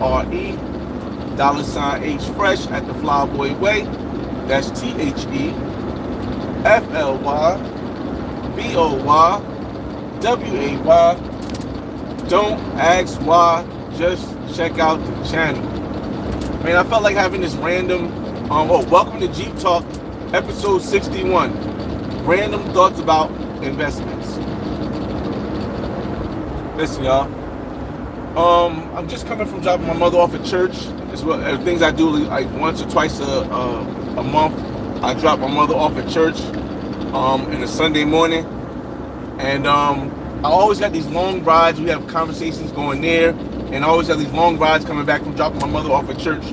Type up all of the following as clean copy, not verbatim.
$H Fresh at the Flyboy Way. That's TheFlyBoyway. Don't ask why, just check out the channel. Man, I felt like having this random, welcome to Jeep Talk, episode 61. Random thoughts about investments. Listen, y'all. I'm just coming from dropping my mother off at church. It's what things I do like once or twice a month. I drop my mother off at church in a Sunday morning, and I always have these long rides. We have conversations going there, and I always have these long rides coming back from dropping my mother off at church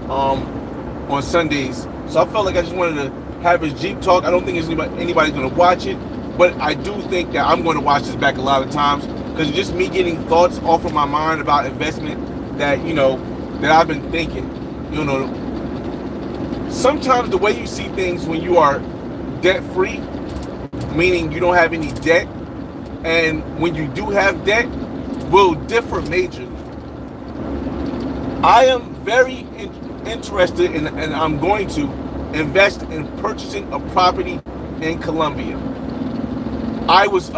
on Sundays. So I felt like I just wanted to have his Jeep Talk. I don't think anybody's going to watch it, but I do think that I'm going to watch this back a lot of times because it's just me getting thoughts off of my mind about investment that that I've been thinking. Sometimes the way you see things when you are debt-free, meaning you don't have any debt, and when you do have debt, will differ majorly. I am very interested in, and I'm going to invest in purchasing a property in Colombia. I was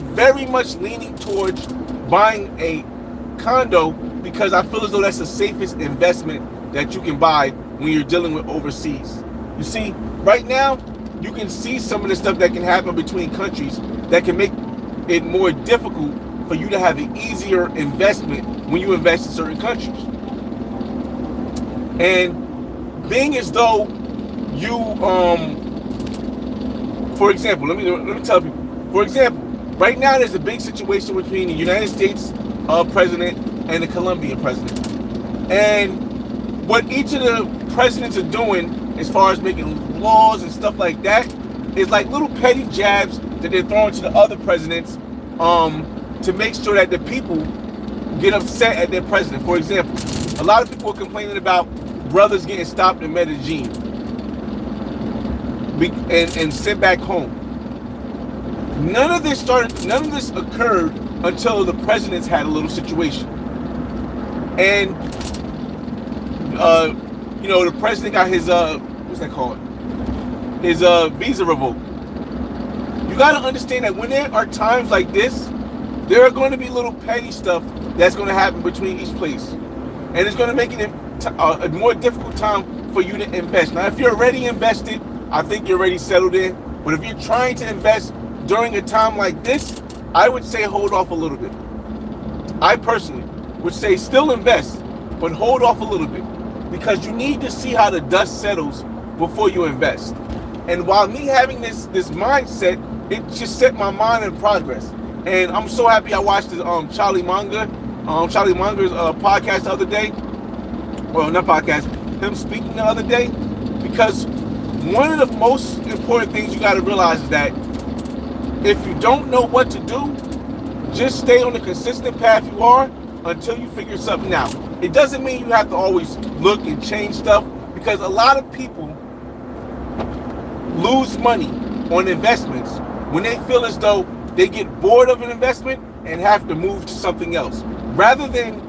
very much leaning towards buying a condo because I feel as though that's the safest investment that you can buy when you're dealing with overseas. You see, right now, you can see some of the stuff that can happen between countries that can make it more difficult for you to have an easier investment when you invest in certain countries. And being as though you, for example, let me tell people. For example, right now there's a big situation between the United States president and the Colombian president. And what each of the presidents are doing as far as making laws and stuff like that is like little petty jabs that they're throwing to the other presidents to make sure that the people get upset at their president. For example, a lot of people are complaining about brothers getting stopped in Medellin and sent back home. None of this occurred until the presidents had a little situation. And the president got his what's that called? His visa revoked. You got to understand that when there are times like this, there are going to be little petty stuff that's going to happen between each place, and it's going to make it a more difficult time for you to invest. Now, if you're already invested, I think you're already settled in. But if you're trying to invest during a time like this, I would say hold off a little bit. I personally would say still invest, but hold off a little bit because you need to see how the dust settles before you invest. And while me having this mindset, it just set my mind in progress. And I'm so happy I watched this Charlie Munger's podcast the other day. Well, not podcast, him speaking the other day. Because one of the most important things you got to realize is that if you don't know what to do, just stay on the consistent path you are until you figure something out. It doesn't mean you have to always look and change stuff, because a lot of people lose money on investments when they feel as though they get bored of an investment and have to move to something else. Rather than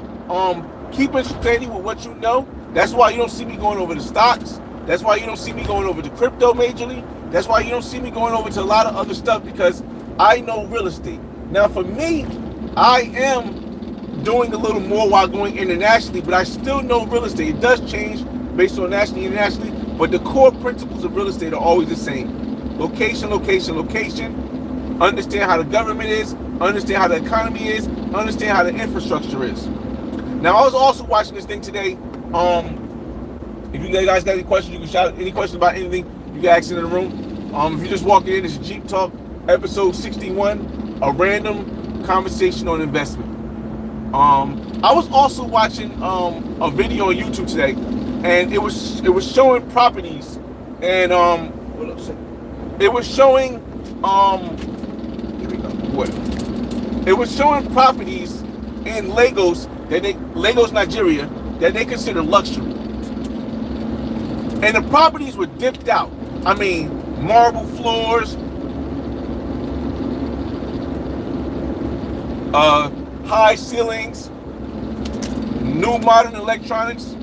keeping steady with what you know, that's why you don't see me going over the stocks. That's why you don't see me going over to crypto majorly. That's why you don't see me going over to a lot of other stuff, because I know real estate. Now for me, I am doing a little more while going internationally, but I still know real estate. It does change based on nationally and internationally, but the core principles of real estate are always the same. Location, location, location. Understand how the government is, understand how the economy is, understand how the infrastructure is. Now, I was also watching this thing today. If you guys got any questions, you can shout any questions about anything, you can ask in the room. If you're just walking in, it's Jeep Talk, episode 61, a random conversation on investment. I was also watching a video on YouTube today, and it was showing properties, and it was showing it was showing properties in Lagos Nigeria that they consider luxury, and the properties were dipped out. I mean, marble floors, high ceilings, new modern electronics,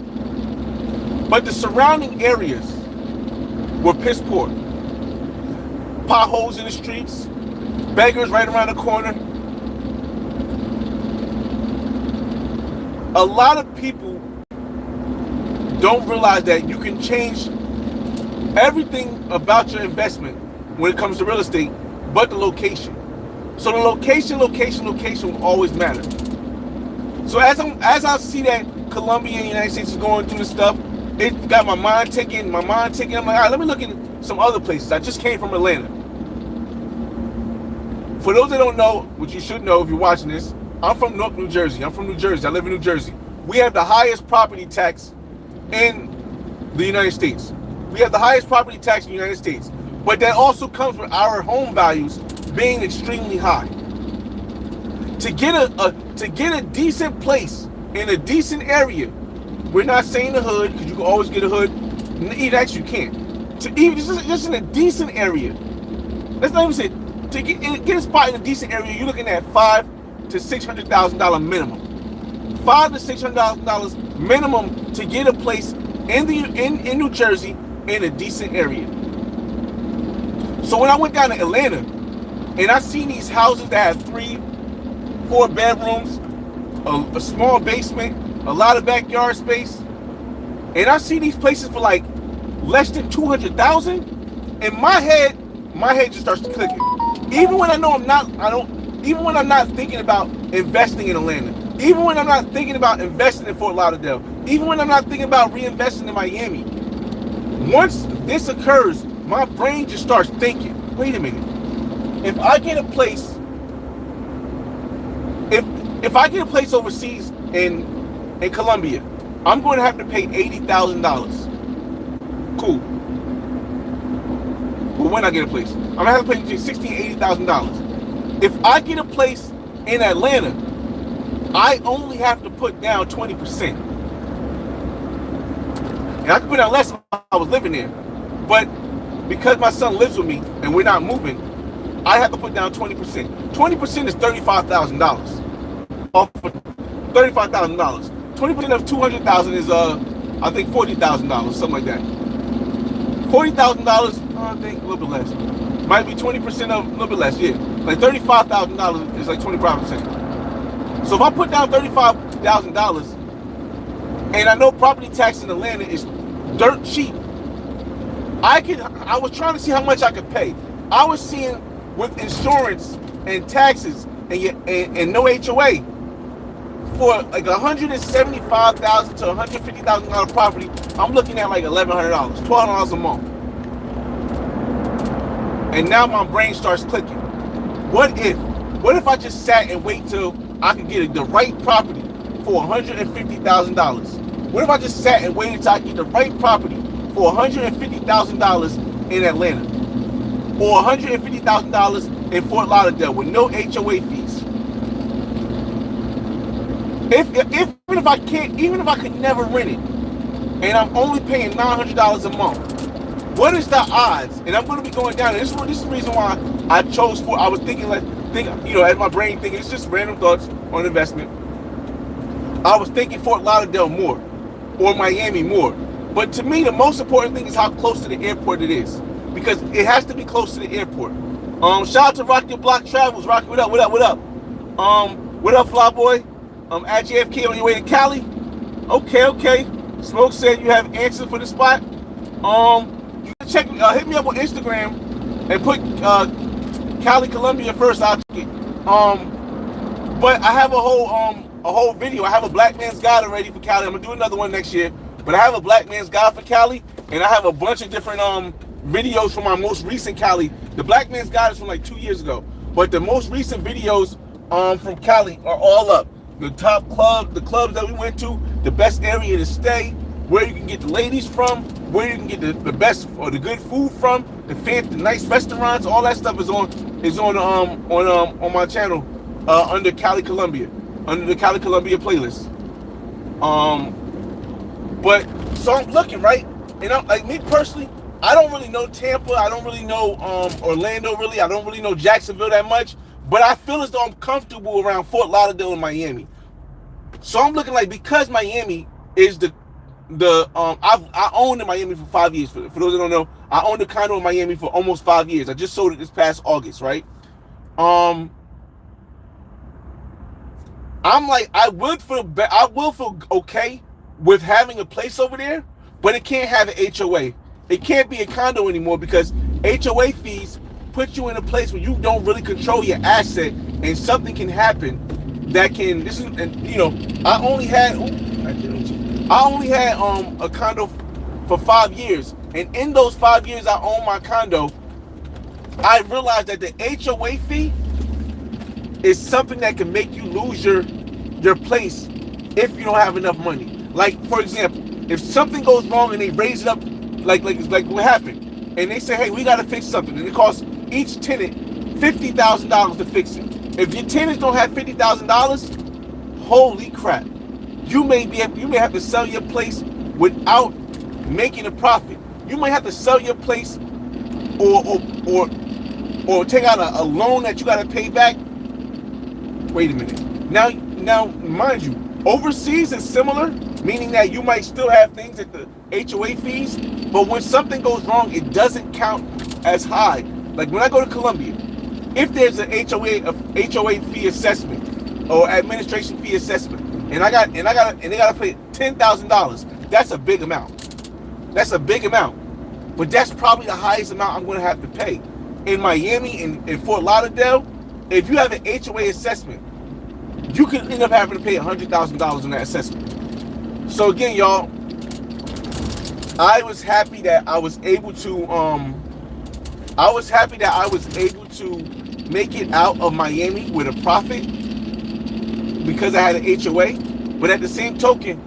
but the surrounding areas were piss poor. Potholes in the streets, beggars right around the corner. A lot of people don't realize that you can change everything about your investment when it comes to real estate, but the location. So the location will always matter. So as I see that Colombia and the United States is going through this stuff, it got my mind ticking. I'm like, all right, let me look at some other places. I just came from Atlanta. For those that don't know, which you should know if you're watching this, I'm from Newark, New Jersey. I'm from New Jersey. I live in New Jersey. We have the highest property tax in the United States. We have the highest property tax in the United States. But that also comes with our home values being extremely high. To get a decent place in a decent area, we're not saying the hood, because you can always get a hood. Even actually you can't. To even just in a decent area. Let's not even say to get a spot in a decent area, you're looking at $500,000 to $600,000 minimum. $500,000 to $600,000 minimum to get a place in New Jersey in a decent area. So when I went down to Atlanta and I seen these houses that have 3-4 bedrooms, a small basement, a lot of backyard space, and I see these places for like less than $200,000, in my head just starts clicking. Even when I know even when I'm not thinking about investing in Atlanta, even when I'm not thinking about investing in Fort Lauderdale, even when I'm not thinking about reinvesting in Miami, once this occurs, my brain just starts thinking, wait a minute, if I get a place, if I get a place overseas in Colombia, I'm going to have to pay $80,000. Cool. But when I get a place, I'm going to have to pay between $60,000 and $80,000. If I get a place in Atlanta, I only have to put down 20%. And I could put down less if I was living there. But because my son lives with me and we're not moving, I have to put down 20%. 20% is $35,000. Off of $35,000. 20% of $200,000 is I think $40,000, something like that. $40,000, I think a little bit less. Might be 20% of a little bit less, yeah. Like $35,000 is like 25%. So if I put down $35,000, and I know property tax in Atlanta is dirt cheap, I was trying to see how much I could pay. I was seeing with insurance and taxes and no HOA for like $175,000 to $150,000 property, I'm looking at like $1,100, $1,200 a month. And now my brain starts clicking. What if I just sat and wait till I could get the right property for $150,000? What if I just sat and waited till I get the right property for $150,000 in Atlanta, or $150,000 in Fort Lauderdale with no HOA fees? Even if I could never rent it, and I'm only paying $900 a month, what is the odds? And I'm going to be going down. And this is the reason why I chose I was thinking as my brain thinking, it's just random thoughts on investment. I was thinking Fort Lauderdale more, or Miami more. But to me, the most important thing is how close to the airport it is, because it has to be close to the airport. Shout out to Rock Your Block Travels. Rocky, what up? What up, Fly Boy? At JFK on your way to Cali. Okay. Smoke said you have answers for the spot. You can check. Hit me up on Instagram and put Cali, Colombia first. I'll check it. But I have a whole video. I have a Black Man's Guide already for Cali. I'm gonna do another one next year. But I have a Black Man's Guide for Cali, and I have a bunch of different videos from my most recent Cali. The Black Man's Guide is from like 2 years ago, but the most recent videos from Cali are all up. The top club, the clubs that we went to, the best area to stay, where you can get the ladies from, where you can get the best or the good food from, the fancy, nice restaurants. All that stuff is on my channel under Cali Colombia, under the Cali Colombia playlist. But so I'm looking, right, and I'm like, me personally, I don't really know Tampa. I don't really know Orlando. Really, I don't really know Jacksonville that much. But I feel as though I'm comfortable around Fort Lauderdale and Miami. So I'm looking like, because Miami is I owned in Miami for 5 years. For those that don't know, I owned a condo in Miami for almost 5 years. I just sold it this past August, right? I'm like, I will feel okay with having a place over there, but it can't have an HOA. It can't be a condo anymore, because HOA fees put you in a place where you don't really control your asset, and something can happen that can. This is, and you know, I only had a condo for 5 years, and in those 5 years I owned my condo, I realized that the HOA fee is something that can make you lose your place if you don't have enough money. Like, for example, if something goes wrong and they raise it up, like what happened, and they say, hey, we got to fix something, and it costs each tenant $50,000 to fix it. If your tenants don't have $50,000, holy crap, you may have to sell your place without making a profit. You might have to sell your place, or take out a loan that you got to pay back. Wait a minute. Now, mind you, overseas is similar, meaning that you might still have things at the HOA fees, but when something goes wrong, it doesn't count as high. Like when I go to Colombia, if there's an HOA fee assessment or administration fee assessment, and they gotta pay $10,000, that's a big amount. That's a big amount, but that's probably the highest amount I'm going to have to pay. In Miami and in Fort Lauderdale, if you have an HOA assessment, you could end up having to pay $100,000 on that assessment. So again, y'all, I was happy that I was able to make it out of Miami with a profit because I had an HOA. But at the same token,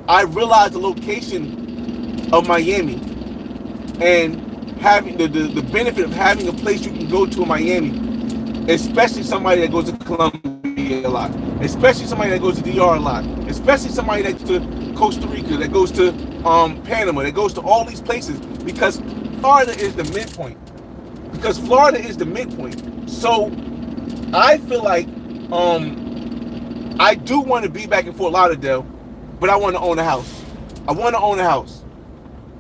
I realized the location of Miami and having the benefit of having a place you can go to in Miami, especially somebody that goes to Colombia a lot, especially somebody that goes to DR a lot, especially somebody that goes to Costa Rica, that goes to Panama, that goes to all these places, because Florida is the midpoint. So I feel like I do want to be back in Fort Lauderdale, but I want to own a house.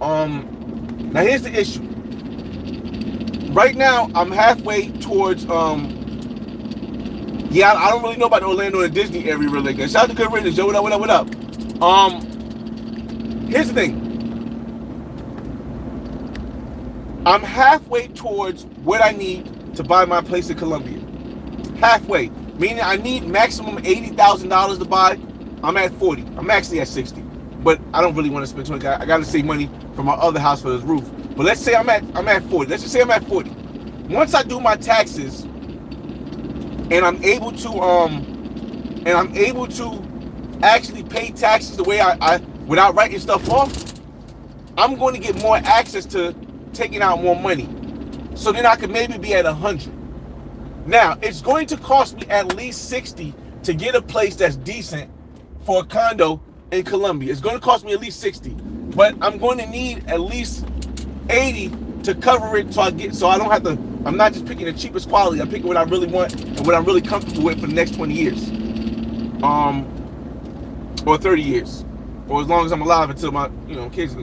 Now here's the issue. Right now, I'm halfway towards, I don't really know about the Orlando and Disney area really good. Shout out to Good Riddance, yo, what up? Here's the thing. I'm halfway towards what I need to buy my place in Colombia. Halfway, meaning I need maximum $80,000 to buy. I'm at 40. I'm actually at 60, but I don't really want to spend 20. I got to save money for my other house for this roof. But let's say I'm at 40. Let's just say I'm at 40. Once I do my taxes, and I'm able to actually pay taxes the way I without writing stuff off, I'm going to get more access to taking out more money. So then I could maybe be at 100. Now, it's going to cost me at least 60 to get a place that's decent for a condo in Colombia. It's going to cost me at least 60, but I'm going to need at least 80 to cover it, so I don't have to. I'm not just picking the cheapest quality. I'm picking what I really want and what I'm really comfortable with for the next 20 years, or 30 years, or as long as I'm alive until my kids.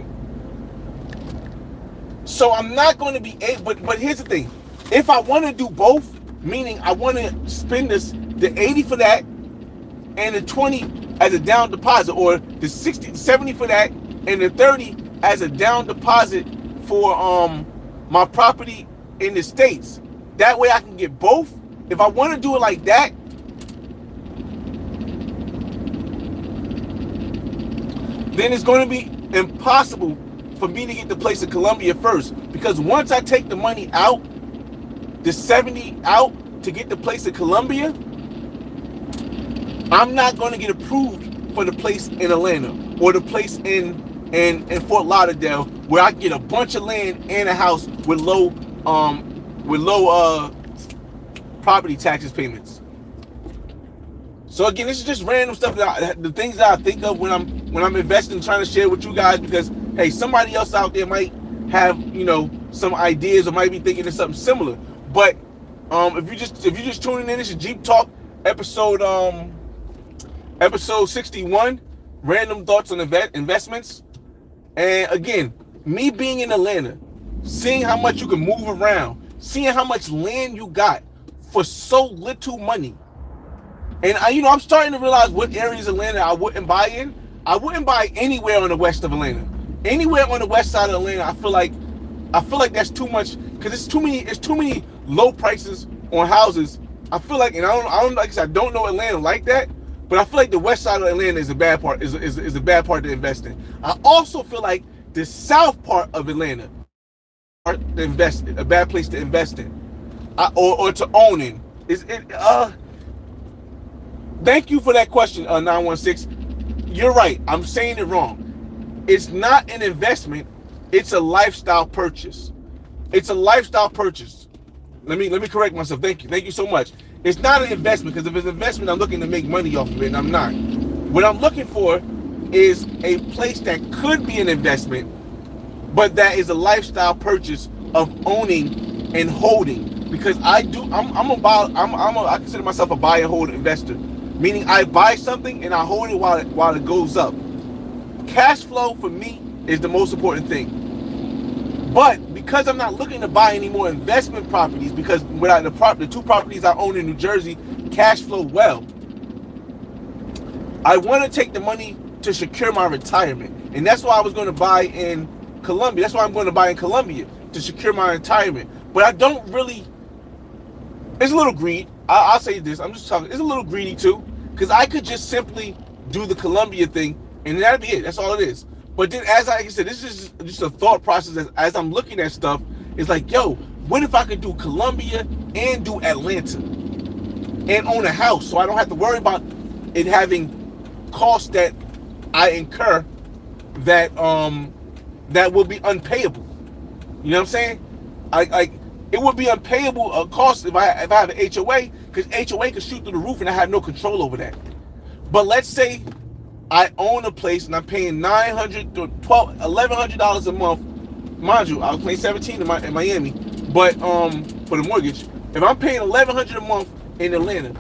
So I'm not going to be able. But here's the thing: if I want to do both, meaning I want to spend the 80 for that and the 20 as a down deposit, or the 70 for that and the 30 as a down deposit for my property in the States. That way I can get both. If I want to do it like that, then it's going to be impossible for me to get the place in Colombia first, because once I take the money out, the 70 out to get the place in Colombia, I'm not going to get approved for the place in Atlanta or the place in Fort Lauderdale, where I get a bunch of land and a house with low property taxes payments. So again, this is just random stuff the things that I think of when I'm investing, trying to share with you guys, because hey, somebody else out there might have some ideas or might be thinking of something similar. But if you're just tuning in, this is Jeep Talk episode Episode 61, Random Thoughts on Investments. And again, me being in Atlanta, seeing how much you can move around, seeing how much land you got for so little money. And I'm starting to realize what areas of Atlanta I wouldn't buy in. I wouldn't buy anywhere on the west of Atlanta. Anywhere on the west side of Atlanta, I feel like that's too much, because it's too many low prices on houses. I feel like, and I don't like I said, I don't know Atlanta like that, but I feel like the west side of Atlanta is a bad part, is a bad part to invest in. I also feel like the south part of Atlanta a bad place to invest in, or to own in. Thank you for that question, 916. You're right. I'm saying it wrong. It's not an investment. It's a lifestyle purchase. It's a lifestyle purchase. Let me correct myself. Thank you. Thank you so much. It's not an investment, because if it's an investment, I'm looking to make money off of it, and I'm not. What I'm looking for is a place that could be an investment, but that is a lifestyle purchase of owning and holding. Because I consider myself a buy and hold investor, meaning I buy something and I hold it while it goes up. Cash flow for me is the most important thing. But because I'm not looking to buy any more investment properties, because without the two properties I own in New Jersey cash flow well, I want to take the money to secure my retirement. And that's why I was going to buy in Columbia. That's why I'm going to buy in Columbia, to secure my retirement. But I don't really, it's a little greed. I'll say this, I'm just talking, it's a little greedy too, because I could just simply do the Columbia thing and that'd be it. That's all it is. But then, as I said, this is just a thought process as I'm looking at stuff. It's like, yo, what if I could do Columbia and do Atlanta and own a house, so I don't have to worry about it having costs that I incur that will be unpayable. You know what I'm saying? It would be unpayable cost if I have an HOA, because HOA can shoot through the roof and I have no control over that. But let's say I own a place and I'm paying $900 to $1,100 a month. Mind you, I was paying $17 in Miami, but for the mortgage. If I'm paying $1,100 a month in Atlanta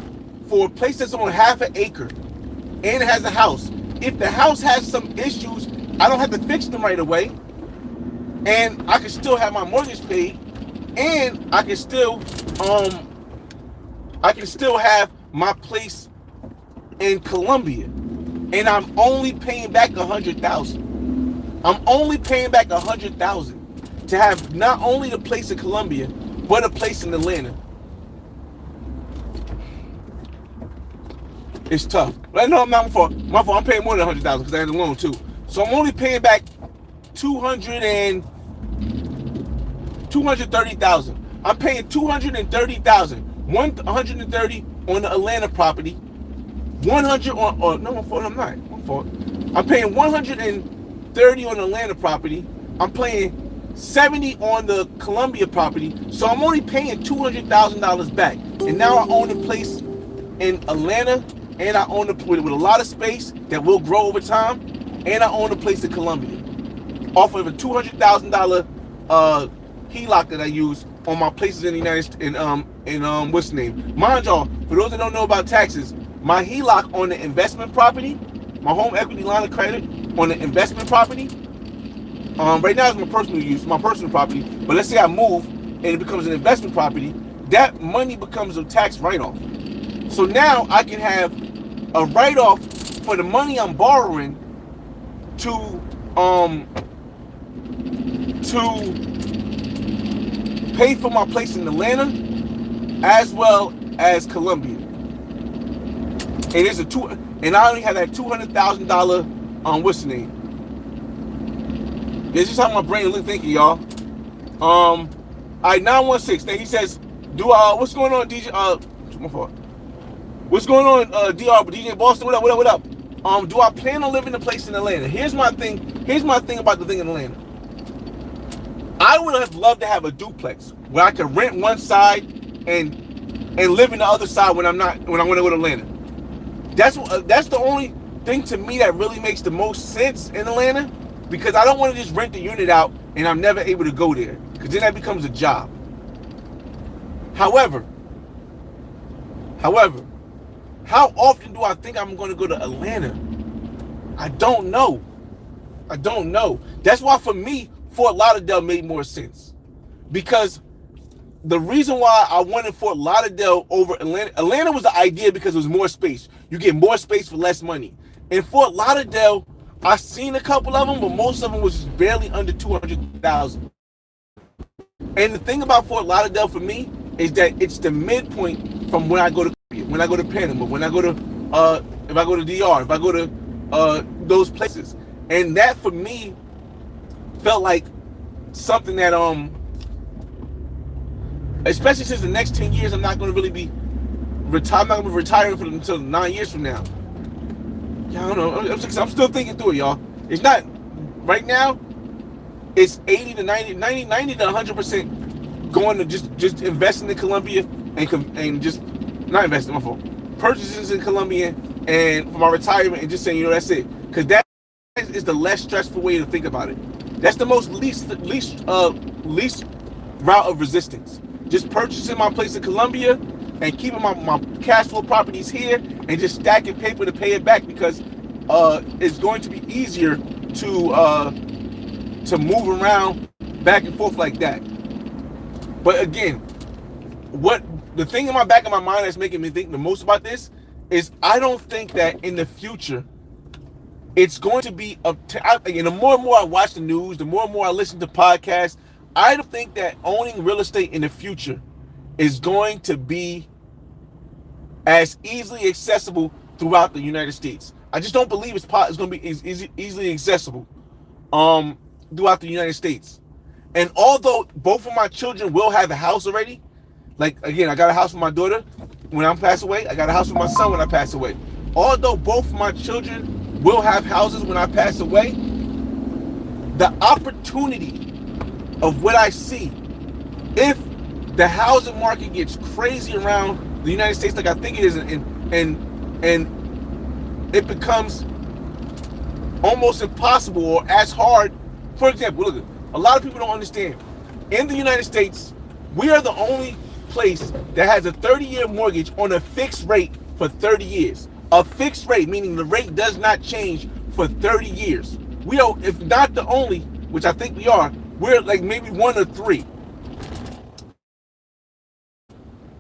for a place that's on half an acre and it has a house, if the house has some issues, I don't have to fix them right away, and I can still have my mortgage paid, and I can still have my place in Columbia, and I'm only paying back $100,000. I'm only paying back $100,000 to have not only the place in Columbia, but a place in Atlanta. It's tough. But no, I'm not my fault. I'm paying more than $100,000 because I had a loan too. So I'm only paying back $230,000. I'm paying $230,000. $130 on the Atlanta property. 100 on, or no, I'm not. I'm paying 130 on the Atlanta property. I'm paying 70 on the Columbia property. So I'm only paying $200,000 back. And now I own a place in Atlanta, and I own it with a lot of space that will grow over time, and I own a place in Columbia off of a $200,000 HELOC that I use on my places in the United States, in what's the name? Mind y'all, for those that don't know about taxes, my HELOC on the investment property, my home equity line of credit on the investment property, right now it's my personal use, my personal property. But let's say I move and it becomes an investment property, that money becomes a tax write-off. So now I can have a write-off for the money I'm borrowing to pay for my place in Atlanta as well as Columbia. And it's and I only have that $200,000 what's the name? This is how my brain look thinking, y'all. All right, 916. Then he says, what's going on, DJ? My fault. What's going on, DJ Boston? What up? Do I plan on living in a place in Atlanta? Here's my thing about the thing in Atlanta. I would have loved to have a duplex where I could rent one side and live in the other side when I want to go to Atlanta. That's the only thing to me that really makes the most sense in Atlanta, because I don't want to just rent the unit out and I'm never able to go there, because then that becomes a job. However, How often do I think I'm going to go to Atlanta? I don't know. I don't know. That's why for me, Fort Lauderdale made more sense. Because the reason why I wanted Fort Lauderdale over Atlanta was the idea because it was more space. You get more space for less money. In Fort Lauderdale, I seen a couple of them, but most of them was just barely under 200,000. And the thing about Fort Lauderdale for me is that it's the midpoint from when I go to Panama, when I go to if I go to DR, if I go to those places. And that for me felt like something that especially since the next 10 years I'm not going to really be retired. I'm not going to be retiring until 9 years from now. Yeah, I don't know. I'm still thinking through it, y'all. It's not right now. It's 80 to 90 to 100% going to just investing in Colombia and just not investing my phone, purchases in Colombia and for my retirement and just saying, that's it. Because that is the less stressful way to think about it. That's the most least route of resistance. Just purchasing my place in Colombia and keeping my cash flow properties here and just stacking paper to pay it back because it's going to be easier to move around back and forth like that. But again, what the thing in my back of my mind that's making me think the most about this is I don't think that in the future it's going to be the more and more I watch the news, the more and more I listen to podcasts, I don't think that owning real estate in the future is going to be as easily accessible throughout the United States. I just don't believe it's going to be easily accessible throughout the United States. And although both of my children will have a house already, like again, I got a house for my daughter when I pass away. I got a house for my son when I pass away. Although both of my children will have houses when I pass away, the opportunity of what I see, if the housing market gets crazy around the United States like I think it is, and it becomes almost impossible or as hard. For example, look, a lot of people don't understand. In the United States, we are the only place that has a 30-year mortgage on a fixed rate for 30 years. A fixed rate, meaning the rate does not change for 30 years. We are, if not the only, which I think we are, we're like maybe one or three.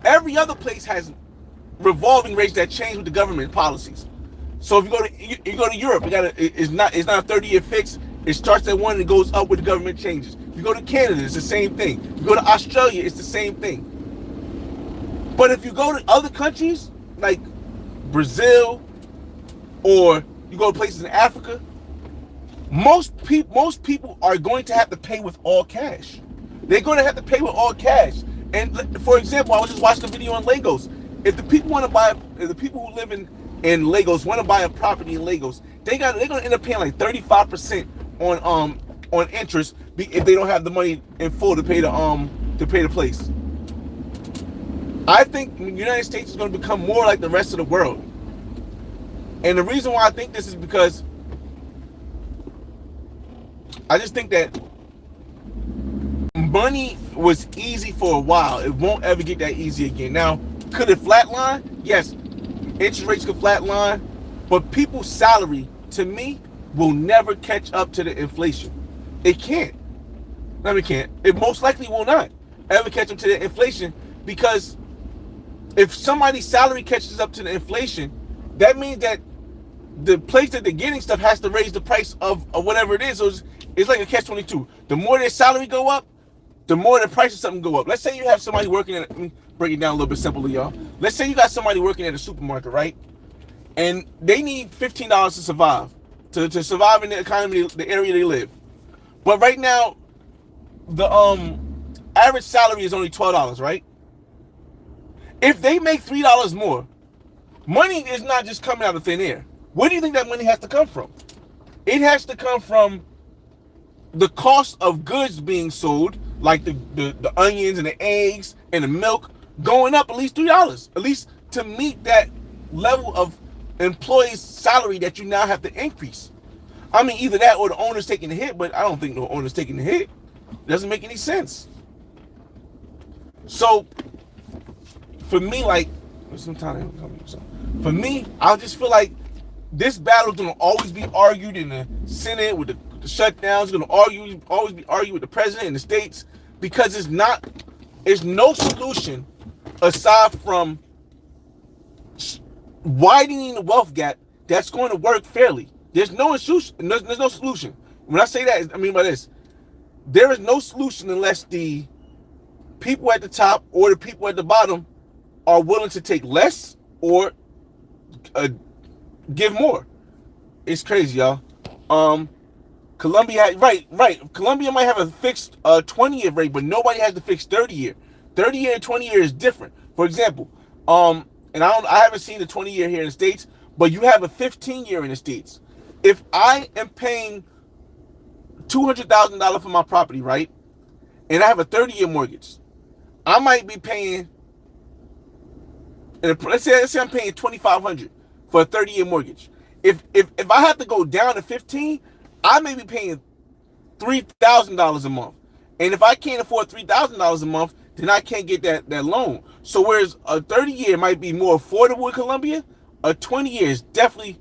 Every other place has revolving rates that change with the government policies. So if you go to Europe, it's not a 30-year fix. It starts at 1 and it goes up with the government changes. If you go to Canada, it's the same thing. If you go to Australia, it's the same thing. But if you go to other countries like Brazil, or you go to places in Africa, most people are going to have to pay with all cash. They're going to have to pay with all cash. And for example, I was just watching a video on Lagos. If the people who live in Lagos want to buy a property in Lagos, they're going to end up paying like 35% on interest if they don't have the money in full to pay the place. I think the United States is going to become more like the rest of the world. And the reason why I think this is because I just think that money was easy for a while. It won't ever get that easy again. Now, could it flatline? Yes. Interest rates could flatline. But people's salary, to me, will never catch up to the inflation. It can't. No, it can't. It most likely will not ever catch up to the inflation, because if somebody's salary catches up to the inflation, that means that the place that they're getting stuff has to raise the price of whatever it is. So it's like a catch-22. The more their salary go up, the more the price of something go up. Let's say you have somebody working at, let me break it down a little bit simply, y'all. Let's say you got somebody working at a supermarket, right? And they need $15 to survive, to survive in the economy, the area they live. But right now, the average salary is only $12, right? If they make $3 more, money is not just coming out of thin air. Where do you think that money has to come from? It has to come from the cost of goods being sold, like the onions and the eggs and the milk, going up at least $3, at least to meet that level of employee's salary that you now have to increase. I mean, either that or the owner's taking the hit, but I don't think the owner's taking the hit. It doesn't make any sense. So, for me, like, For me, I just feel like this battle is going to always be argued in the Senate with the shutdowns. It's going to always be argued with the president in the states, because it's no solution aside from widening the wealth gap that's going to work fairly. There's no solution. There's no solution. When I say that, I mean by this: there is no solution unless the people at the top or the people at the bottom are willing to take less or give more. It's crazy, y'all. Colombia, right. Colombia might have a fixed 20-year rate, but nobody has the fixed 30-year. 30-year and 20-year is different. For example, and I haven't seen the 20-year here in the States, but you have a 15-year in the States. If I am paying $200,000 for my property, right, and I have a 30-year mortgage, I might be paying, let's say I'm paying $2,500 for a 30-year mortgage. If I have to go down to 15, I may be paying $3,000 a month. And if I can't afford $3,000 a month, then I can't get that loan. So whereas a 30-year might be more affordable in Colombia, a 20-year is definitely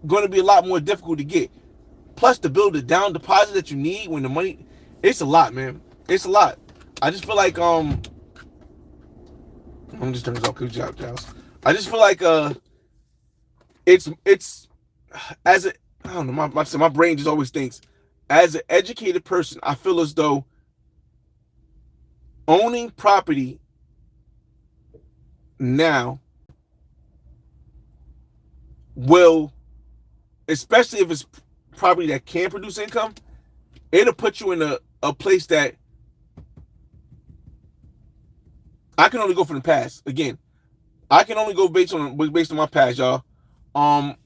going to be a lot more difficult to get. Plus, to build the down deposit that you need when the money, it's a lot, man. It's a lot. I just feel like I'm just turning this off. I just feel like it's as a, I don't know, my brain just always thinks, as an educated person, I feel as though owning property now will, especially if it's property that can produce income, it'll put you in a place that I can only go from the past. Again, I can only go based on my past, y'all. I'm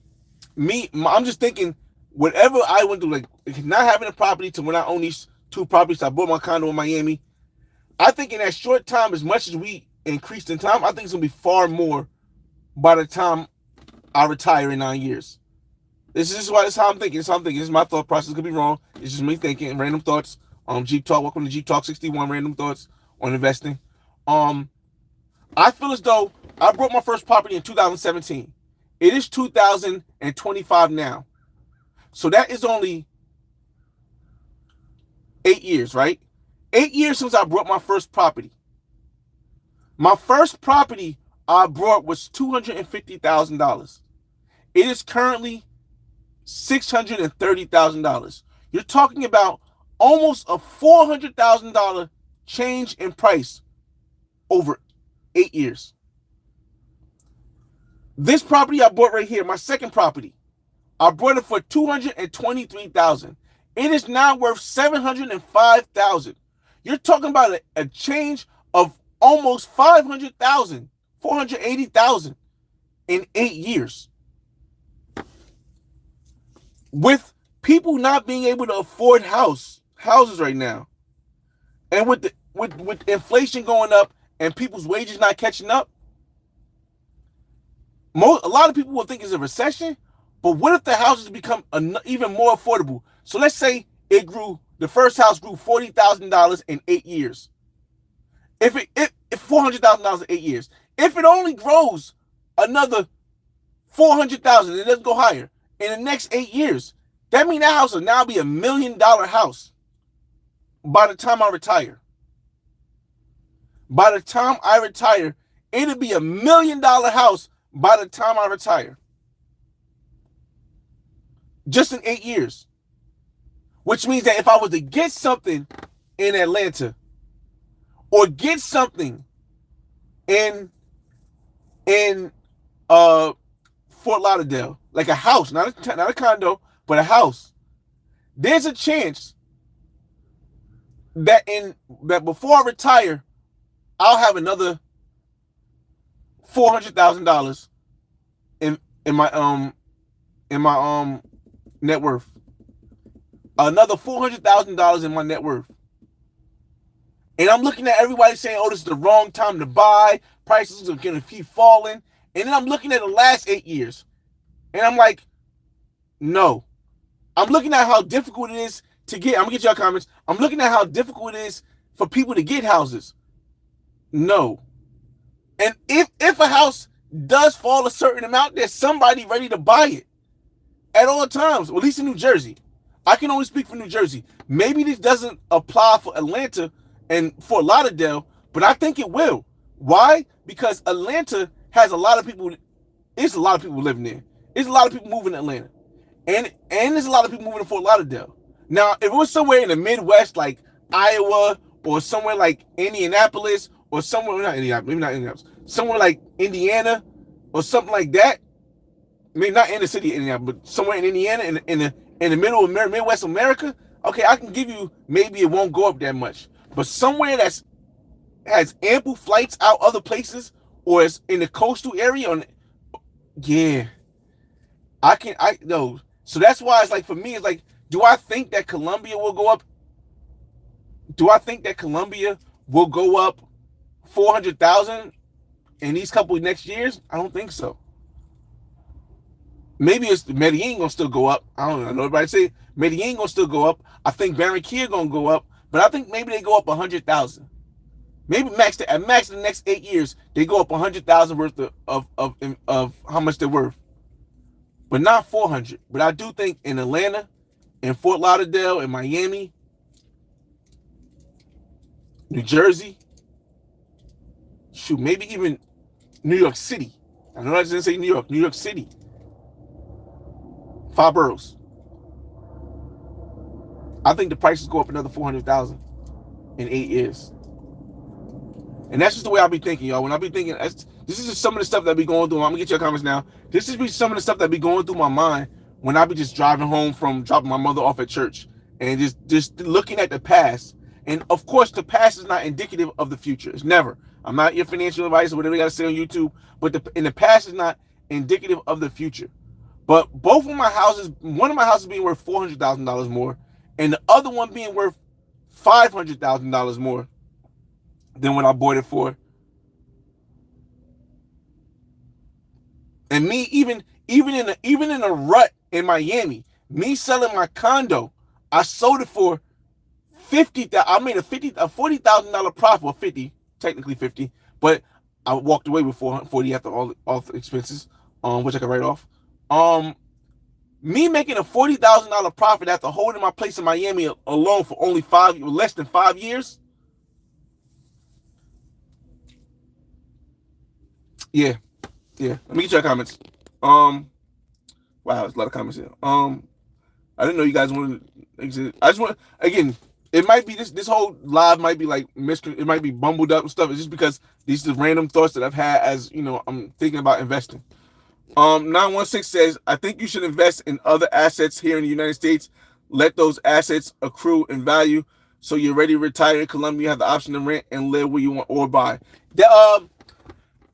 just thinking, whatever I went through, like not having a property to when I own these two properties, I bought my condo in Miami. I think in that short time, as much as we increased in time, I think it's gonna be far more by the time I retire in 9 years. This is how I'm thinking. This is my thought process. Could be wrong. It's just me thinking. Random thoughts. Jeep Talk. Welcome to Jeep Talk 61. Random thoughts on investing. I feel as though I bought my first property in 2017. It is 2025 now. So that is only 8 years, right? 8 years since I bought my first property. My first property I bought was $250,000. It is currently $630,000. You're talking about almost a $400,000 change in price over 8 years. This property I bought right here, my second property, I bought it for $223,000. It is now worth $705,000. You're talking about a change of almost $500,000, $480,000 in 8 years. With people not being able to afford houses right now, and with inflation going up and people's wages not catching up, a lot of people will think it's a recession. But what if the houses become even more affordable? So let's say the first house grew $40,000 in 8 years. If $400,000 in 8 years, if it only grows another $400,000, it doesn't go higher in the next 8 years, that means that house will now be $1 million house by the time I retire. By the time I retire, it'll be $1 million house by the time I retire. Just in 8 years. Which means that if I was to get something in Atlanta or get something in Fort Lauderdale, like a house, not a condo, but a house, there's a chance that before I retire, I'll have another $400,000 in my net worth. Another $400,000 in my net worth. And I'm looking at everybody saying, oh, this is the wrong time to buy. Prices are going to keep falling. And then I'm looking at the last 8 years. And I'm like, no. I'm looking at how difficult it is to get. I'm going to get y'all comments. I'm looking at how difficult it is for people to get houses. No. And if a house does fall a certain amount, there's somebody ready to buy it at all times, or at least in New Jersey. I can only speak for New Jersey. Maybe this doesn't apply for Atlanta and Fort Lauderdale, but I think it will. Why? Because Atlanta has a lot of people. It's a lot of people living there. It's a lot of people moving to Atlanta, and there's a lot of people moving to Fort Lauderdale. Now, if it was somewhere in the Midwest, like Iowa, or somewhere like Indianapolis, or somewhere not Indianapolis, maybe not Indianapolis, somewhere like Indiana, or something like that. Maybe not in the city of Indiana, but somewhere in Indiana, in the middle of Midwest America. Okay, I can give you maybe it won't go up that much, but somewhere that's has ample flights out other places, or is in the coastal area. Yeah, I know. So that's why it's like, for me, it's like, do I think that Columbia will go up? Do I think that Columbia will go up 400,000 in these couple of next years? I don't think so. Maybe it's Medellin gonna still go up. I don't know. Nobody say Medellin gonna still go up. I think Barranquilla gonna go up, but I think maybe they go up 100,000. Maybe at max in the next 8 years they go up 100,000 worth of how much they're worth, but not 400. But I do think in Atlanta, in Fort Lauderdale, in Miami, New Jersey, shoot, maybe even New York City. I know I didn't say New York City. 5 boroughs. I think the prices go up another 400,000 in 8 years. And that's just the way I'll be thinking, y'all. When I be thinking, this is just some of the stuff that be going through. I'm gonna get your comments now. This is some of the stuff that be going through my mind when I be just driving home from dropping my mother off at church, and just looking at the past. And of course, the past is not indicative of the future. It's never. I'm not your financial advisor, whatever you gotta say on YouTube. But the past is not indicative of the future. But both of my houses, one of my houses being worth $400,000 more, and the other one being worth $500,000 more than what I bought it for. And me even in a rut in Miami, me selling my condo, I sold it for $50,000. I made a $40,000 profit, or 50, technically 50, but I walked away with 40 after all the expenses, which I can write off. Me making a $40,000 profit after holding my place in Miami alone for only less than 5 years. Yeah. Let me get your comments. Wow, there's a lot of comments here. I didn't know you guys wanted to exit. I just want, again, it might be this whole live might be like it might be bumbled up and stuff. It's just because these are the random thoughts that I've had as, I'm thinking about investing. 916 says, I think you should invest in other assets here in the United States. Let those assets accrue in value, so you're ready to retire in Colombia. You have the option to rent and live where you want or buy.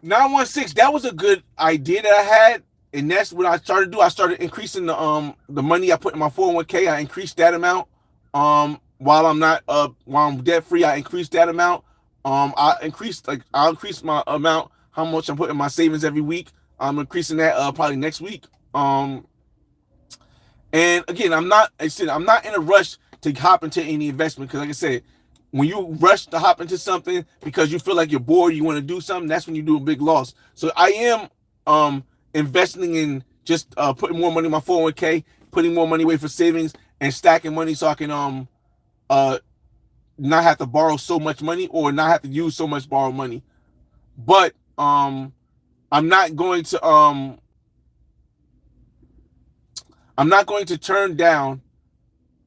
916, that was a good idea that I had, and that's what I started to do. I started increasing the money I put in my 401k. I increased that amount. While I'm debt free, I increased that amount. I'll increase my amount, how much I'm putting in my savings every week. I'm increasing that probably next week. And again, I'm not in a rush to hop into any investment, because like I said, when you rush to hop into something because you feel like you're bored, you want to do something, that's when you do a big loss. So I am investing in just putting more money in my 401k, putting more money away for savings, and stacking money so I can not have to borrow so much money, or not have to use so much borrowed money. But I'm not going to turn down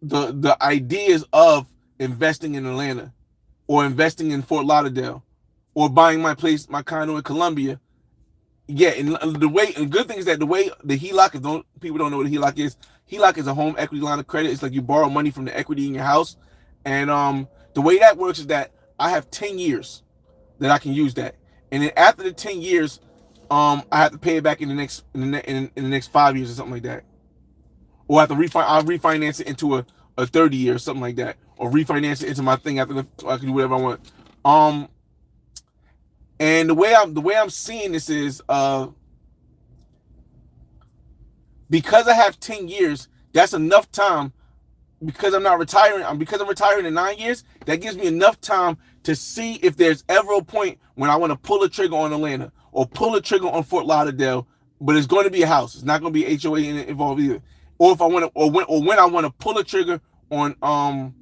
the ideas of investing in Atlanta, or investing in Fort Lauderdale, or buying my condo in Columbia. Yeah, and the good thing is that the way the HELOC, people don't know what a HELOC is. HELOC is a home equity line of credit. It's like you borrow money from the equity in your house, and the way that works is that I have 10 years that I can use that, and then after the 10 years, I have to pay it back in the next 5 years or something like that, or I'll refinance it into a 30 year or something like that, or refinance it into my thing after so I can do whatever I want. And the way I'm seeing this is because I have 10 years, that's enough time. Because I'm retiring in 9 years, that gives me enough time to see if there's ever a point when I want to pull a trigger on Atlanta, or pull a trigger on Fort Lauderdale, but it's going to be a house. It's not going to be HOA involved either. Or if I want to, or when I want to pull a trigger on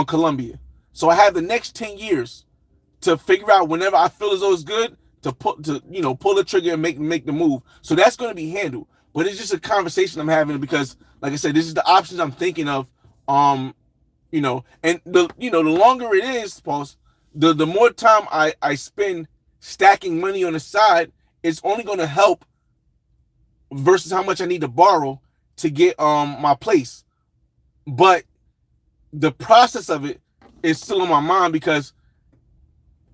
Columbia. So I have the next 10 years to figure out whenever I feel as though it's good to pull the trigger and make the move. So that's going to be handled. But it's just a conversation I'm having because, like I said, this is the options I'm thinking of. And the longer it is, Pauls, the more time I spend stacking money on the side, it's only going to help versus how much I need to borrow to get my place. But the process of it is still on my mind because,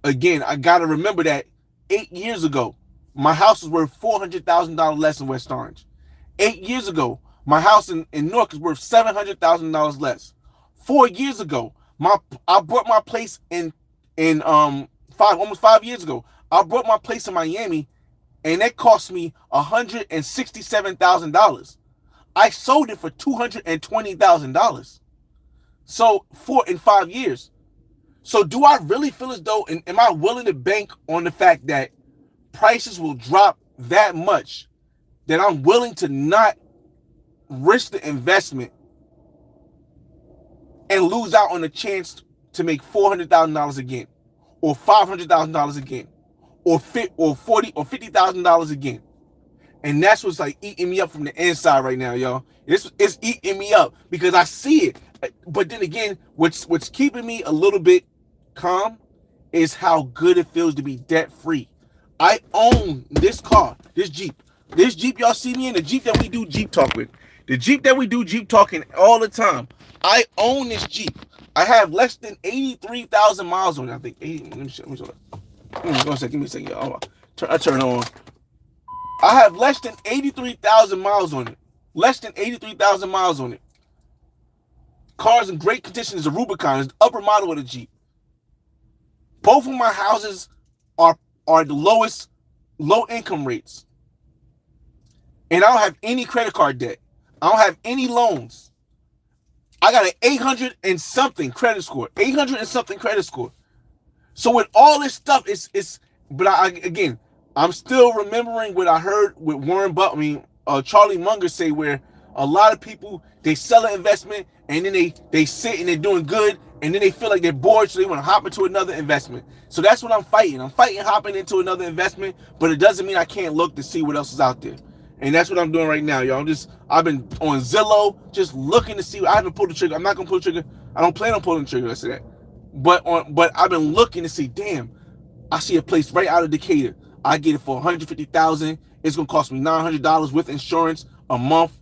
again, I got to remember that 8 years ago, my house was worth $400,000 less in West Orange. 8 years ago, my house in Newark is worth $700,000 less. 4 years ago, I bought my place almost 5 years ago. I bought my place in Miami, and it cost me $167,000. I sold it for $220,000. So 4 in 5 years. So do I really feel as though, and am I willing to bank on the fact that prices will drop that much that I'm willing to not risk the investment and lose out on the chance to make $400,000 again, or $500,000 again, or $40,000 or $50,000 again? And that's what's like eating me up from the inside right now, y'all. It's eating me up because I see it. But then again, what's keeping me a little bit calm is how good it feels to be debt free. I own this car, this Jeep y'all see me in, the Jeep that we do Jeep talk with, the Jeep that we do Jeep talking all the time. I own this Jeep. I have less than 83,000 miles on it. I think 80. Let me show. Give me a second. I turn on. I have less than 83,000 miles on it. Less than 83,000 miles on it. Car's in great condition. It's a Rubicon. It's the upper model of the Jeep. Both of my houses are the lowest low income rates. And I don't have any credit card debt. I don't have any loans. I got an 800 and something credit score. 800 and something credit score. So with all this stuff, I'm still remembering what I heard with Warren Buffett, Charlie Munger say, where a lot of people, they sell an investment and then they sit and they're doing good and then they feel like they're bored, so they want to hop into another investment. So that's what I'm fighting. I'm fighting hopping into another investment, but it doesn't mean I can't look to see what else is out there. And that's what I'm doing right now, y'all. I've been on Zillow, just looking to see. I haven't pulled the trigger. I'm not gonna pull the trigger. I don't plan on pulling the trigger. I said that. But I've been looking to see. Damn, I see a place right out of Decatur. I get it for $150,000. It's gonna cost me $900 with insurance a month.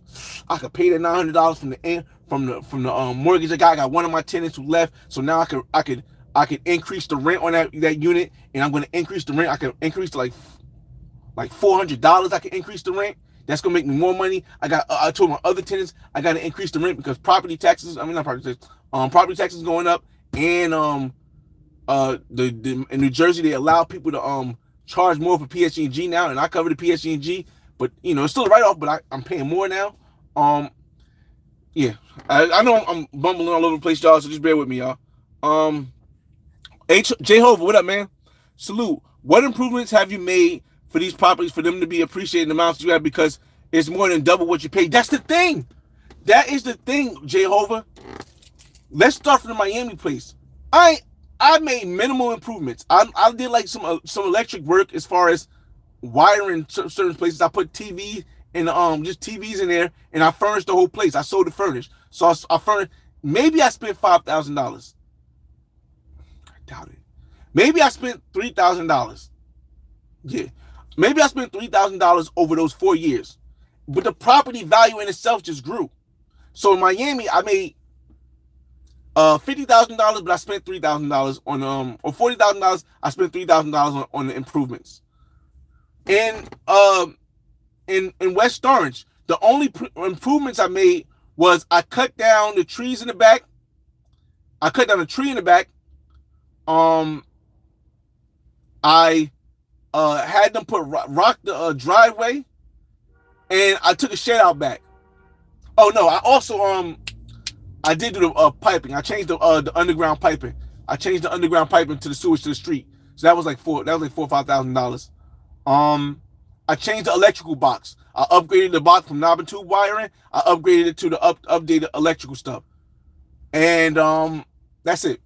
I could pay that $900 from the mortgage I got. I got one of my tenants who left, so now I could increase the rent on that unit, and I'm gonna increase the rent. I can increase to like $400. I can increase the rent. That's gonna make me more money. I told my other tenants I gotta increase the rent because property taxes going up, and in New Jersey they allow people to charge more for PSG&G now, and I cover the PSG&G, but it's still a write-off, but I'm paying more now. Yeah, I know I'm bumbling all over the place, y'all, so just bear with me, y'all. Jehovah, what up, man? Salute. What improvements have you made for these properties for them to be appreciated the amounts you have, because it's more than double what you paid? That's the thing. That is the thing, Jehovah. Let's start from the Miami place. I made minimal improvements. I did like some electric work as far as wiring certain places. I put TV and just TVs in there, and I furnished the whole place. I sold it furnished. So I furnished. Maybe I spent $5,000. I doubt it. Maybe I spent $3,000. Yeah. Maybe I spent $3,000 over those 4 years. But the property value in itself just grew. So in Miami, I made $50,000, but I spent $3,000 on or $40,000. I spent $3,000 on the improvements. And in West Orange, the only improvements I made was I cut down the trees in the back. I cut down a tree in the back. I had them rock the driveway, and I took a shed out back. Oh no! I also I did do the piping. I changed the underground piping. I changed the underground piping to the sewage to the street. So that was like $4,000 or $5,000. I changed the electrical box. I upgraded the box from knob and tube wiring. I upgraded it to the updated electrical stuff. And that's it.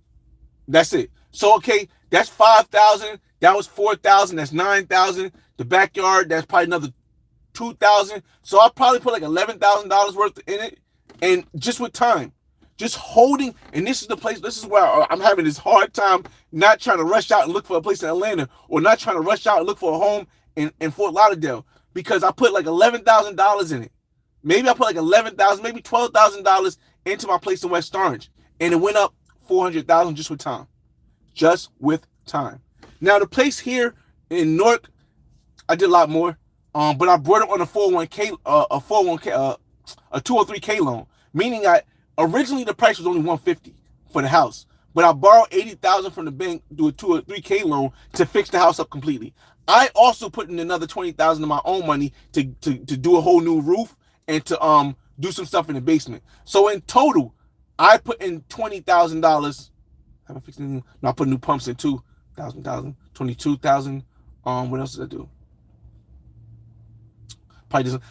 That's it. So okay, that's 5,000. That was 4,000. That's 9,000. The backyard, that's probably another 2,000. So I'll probably put like $11,000 worth in it. And just with time, just holding. And this is the place. This is where I'm having this hard time not trying to rush out and look for a place in Atlanta, or not trying to rush out and look for a home in Fort Lauderdale, because I put like $11,000 in it. Maybe I put like 11,000, maybe $12,000 into my place in West Orange, and it went up 400,000 just with time. Just with time. Now the place here in Newark, I did a lot more. But I brought it on a 401k, a 203k loan, meaning I originally the price was only 150 for the house, but I borrowed 80,000 from the bank, do a 2 or 3k loan to fix the house up completely. I also put in another 20,000 of my own money to do a whole new roof and to do some stuff in the basement. So in total, I put in $20,000. Have I fixed anything? No, I put new pumps in 2,000, 22,000. What else did I do?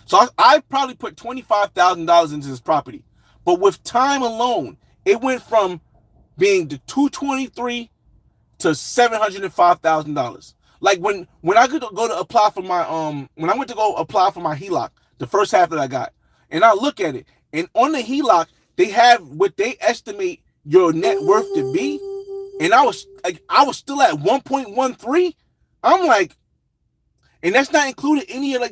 So I probably put $25,000 into this property, but with time alone, it went from being the 223 to $705,000. Like when I could go to apply for my when I went to go apply for my HELOC, the first half that I got, and I look at it, and on the HELOC they have what they estimate your net worth to be, and I was still at 1.13. I'm like, and that's not including any of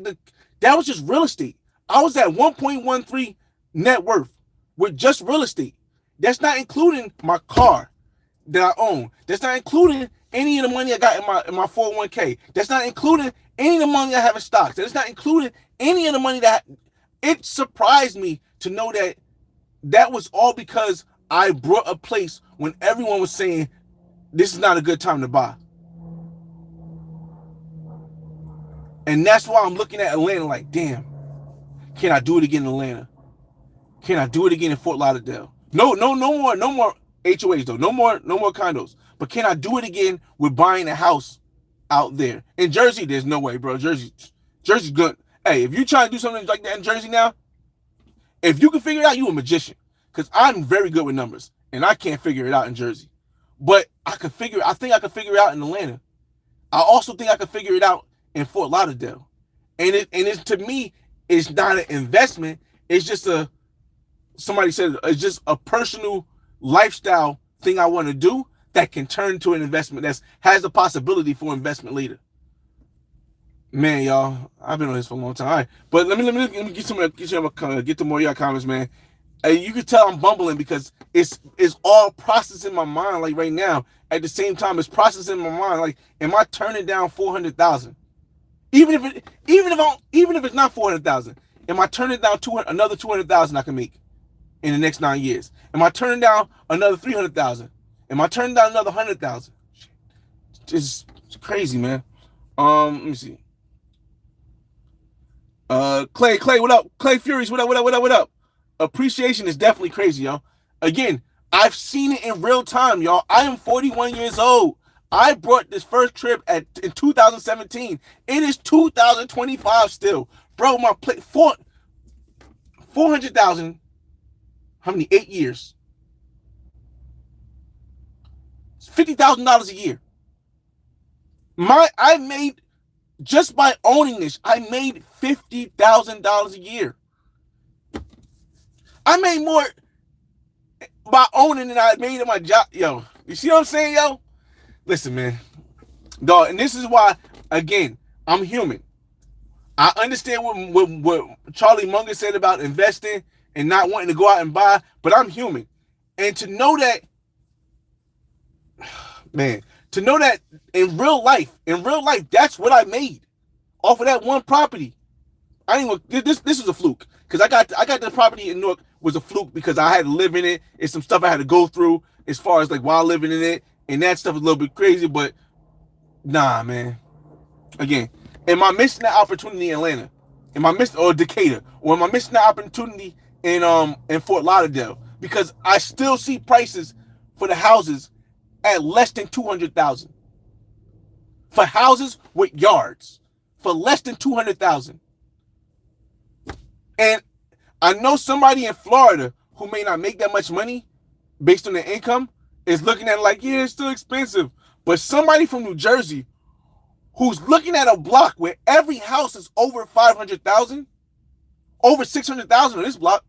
that was just real estate. I was at 1.13 net worth with just real estate. That's not including my car that I own. That's not including any of the money I got in my 401k. That's not including any of the money I have in stocks. That's not including any of the money it surprised me to know that was all because I brought a place when everyone was saying this is not a good time to buy. And that's why I'm looking at Atlanta like, damn, can I do it again in Atlanta? Can I do it again in Fort Lauderdale? No more HOAs though. No more condos. But can I do it again with buying a house out there? In Jersey, there's no way, bro. Jersey's good. Hey, if you try to do something like that in Jersey now, if you can figure it out, you a magician. Because I'm very good with numbers, and I can't figure it out in Jersey. But I think I could figure it out in Atlanta. I also think I could figure it out in Fort Lauderdale. And it to me, it's not an investment. It's just somebody said it's just a personal lifestyle thing I want to do that can turn into an investment that has the possibility for investment later. Man, y'all, I've been on this for a long time. All right, but let me get to more of your comments, man. You can tell I'm bumbling because it's all processing my mind like right now. At the same time, it's processing my mind like, am I turning down 400,000? Even if it's not 400,000, am I turning down another 200,000 I can make in the next 9 years? Am I turning down another 300,000? Am I turning down another 100,000? It's crazy, man. Let me see. Clay, what up? Clay Furies, what up? Appreciation is definitely crazy, y'all. Again, I've seen it in real time, y'all. I am 41 years old. I brought this first trip in 2017. It is 2025 still. Bro, my plate 400,000. How many? 8 years. It's $50,000 a year. I made, just by owning this, I made $50,000 a year. I made more by owning than I made in my job. Yo, you see what I'm saying, yo? Listen, man. Dog, and this is why, again, I'm human. I understand what Charlie Munger said about investing and not wanting to go out and buy, but I'm human. And to know that, man, to know that in real life, that's what I made off of that one property. I didn't even, this was a fluke. Because I got the property in Newark was a fluke because I had to live in it. It's some stuff I had to go through as far as like while living in it. And that stuff is a little bit crazy, but nah, man. Again, am I missing that opportunity in Atlanta? Am I missing, or Decatur? Or am I missing that opportunity in Fort Lauderdale? Because I still see prices for the houses at less than $200,000. For houses with yards. for less than 200,000. And I know somebody in Florida who may not make that much money based on their income is looking at it like, yeah, it's still expensive. But somebody from New Jersey who's looking at a block where every house is over 500,000, over 600,000 on this block,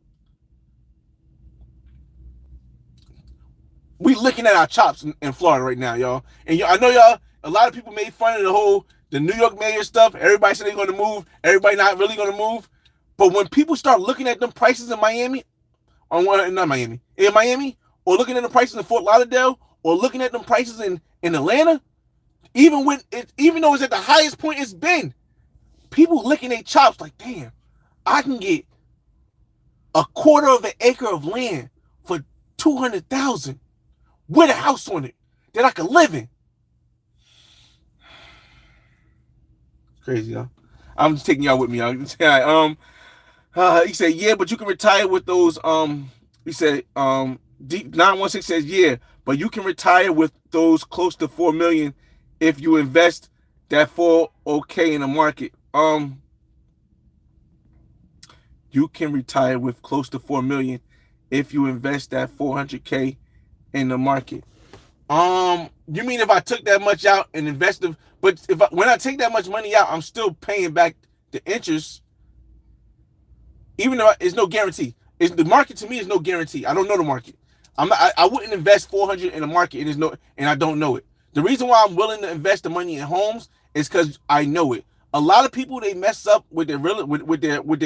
we looking at our chops in Florida right now, y'all. And I know y'all, a lot of people made fun of the New York mayor stuff. Everybody said they're going to move. Everybody not really going to move. But when people start looking at them prices in Miami, in Miami, or looking at the prices in Fort Lauderdale, or looking at them prices in Atlanta, even though it's at the highest point it's been, people licking their chops like, damn, I can get a quarter of an acre of land for 200,000 with a house on it that I could live in. Crazy, huh? I'm just taking y'all with me, y'all. He said, yeah, but you can retire with those. He said, Deep 916 says, yeah, but you can retire with those close to 4 million if you invest that 4K in the market. You can retire with close to 4 million if you invest that 400K in the market. You mean if I took that much out and invested? But when I take that much money out, I'm still paying back the interest, even though it's no guarantee. The market to me is no guarantee. I don't know the market. I wouldn't invest 400 in the market and I don't know it. The reason why I'm willing to invest the money in homes is because I know it. A lot of people, they mess up with their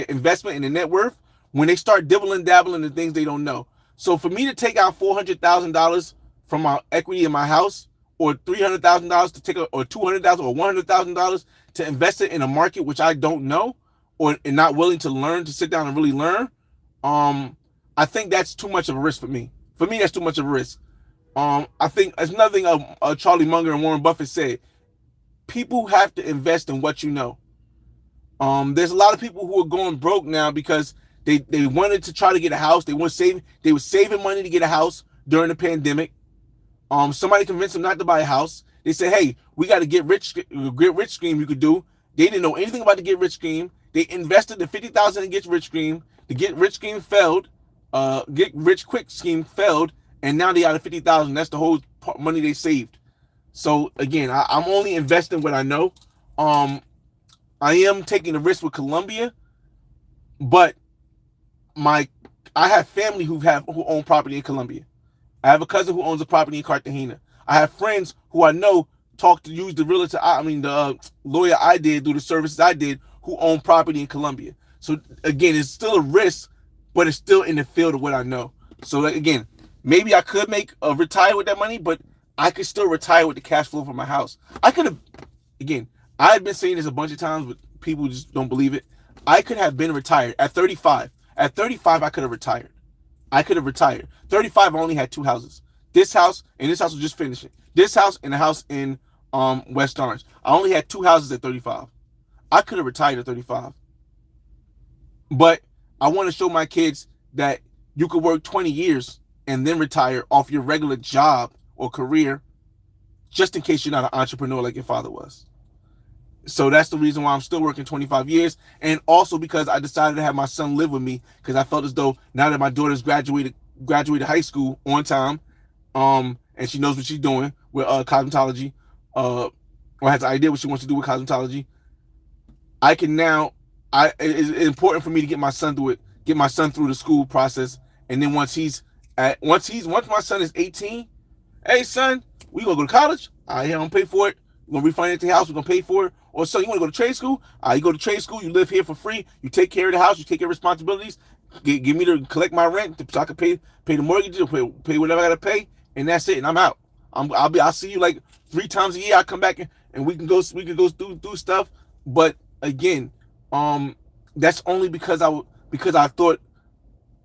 investment and their net worth when they start dibbling dabbling in things they don't know. So for me to take out $400,000 from my equity in my house, or $300,000 to take or $200,000 or $100,000 to invest it in a market which I don't know, and not willing to learn, to sit down and really learn, I think that's too much of a risk for me. For me, that's too much of a risk. I think it's another thing Charlie Munger and Warren Buffett said. People have to invest in what you know. There's a lot of people who are going broke now because they wanted to try to get a house. They were saving money to get a house during the pandemic. Somebody convinced them not to buy a house. They said, hey, we got a get rich scheme you could do. They didn't know anything about the get rich scheme. They invested the $50,000 in get rich scheme. The get rich scheme failed. Get rich quick scheme failed, and now they out of $50,000. That's the whole money they saved. So again, I'm only investing what I know. I am taking a risk with Columbia, but I have family who own property in Columbia. I have a cousin who owns a property in Cartagena. I have friends who I know use the lawyer I did, do the services I did, who own property in Columbia. So again, it's still a risk, but it's still in the field of what I know. So again, maybe I could retire with that money, but I could still retire with the cash flow from my house. I've been saying this a bunch of times, but people just don't believe it. I could have been retired at 35. At 35, I could have retired. 35, I only had 2 houses. This house was just finishing. This house and a house in West Orange. I only had 2 houses at 35. I could have retired at 35. But I want to show my kids that you could work 20 years and then retire off your regular job or career, just in case you're not an entrepreneur like your father was. So that's the reason why I'm still working 25 years. And also because I decided to have my son live with me, because I felt as though now that my daughter's graduated high school on time, and she knows what she's doing with cosmetology, or has an idea what she wants to do with cosmetology, I can now, it's important for me to get my son through the school process. And then once my son is 18, hey son, we gonna go to college? I don't pay for it. We're gonna refinance the house, we're gonna pay for it. Or so you wanna go to trade school? You go to trade school, you live here for free, you take care of the house, you take care of responsibilities, give me to collect my rent so I can pay the mortgage, pay whatever I gotta pay, and that's it, and I'm out. I'll see you like 3 times a year. I come back and we can go do stuff. But again, that's only because I thought,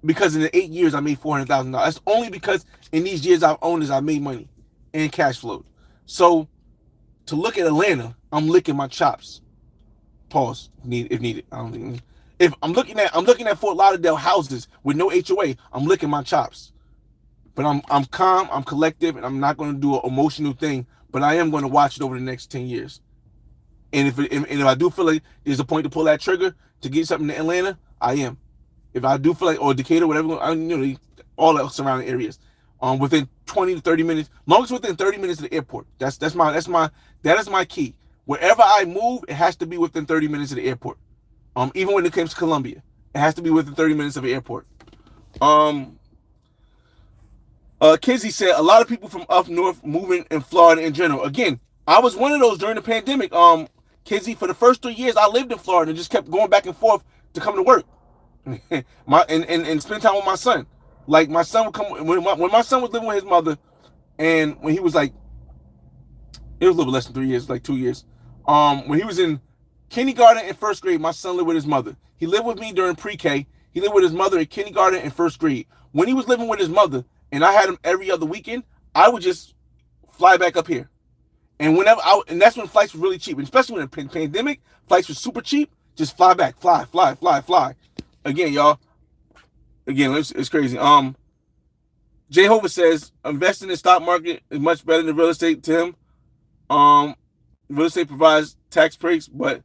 because in the 8 years I made $400,000. That's only because in these years I've owned this, I made money and cash flowed. So to look at Atlanta, I'm licking my chops. Pause if needed. I don't think if I'm looking at Fort Lauderdale houses with no HOA, I'm licking my chops. But I'm calm, I'm collective, and I'm not going to do an emotional thing. But I am going to watch it over the next 10 years. And if I do feel like there's a point to pull that trigger to get something to Atlanta, I am. If I do feel like, or Decatur, whatever, all the surrounding areas, within 20 to 30 minutes, long as within 30 minutes of the airport. That is my key. Wherever I move, it has to be within 30 minutes of the airport. Even when it comes to Columbia, it has to be within 30 minutes of the airport. Kizzy said a lot of people from up north moving in Florida in general. Again, I was one of those during the pandemic. Kizzy, for the first 3 years, I lived in Florida and just kept going back and forth to come to work, and spend time with my son. Like my son would come when my son was living with his mother, and when he was like, it was a little less than 3 years, like 2 years. When he was in kindergarten and first grade, my son lived with his mother. He lived with me during pre-K. He lived with his mother in kindergarten and first grade. When he was living with his mother, and I had him every other weekend, I would just fly back up here. And and that's when flights were really cheap, and especially when the pandemic, flights were super cheap. Just fly back, fly. Again, y'all. Again, it's crazy. Jehovah says investing in the stock market is much better than real estate to him. Real estate provides tax breaks, but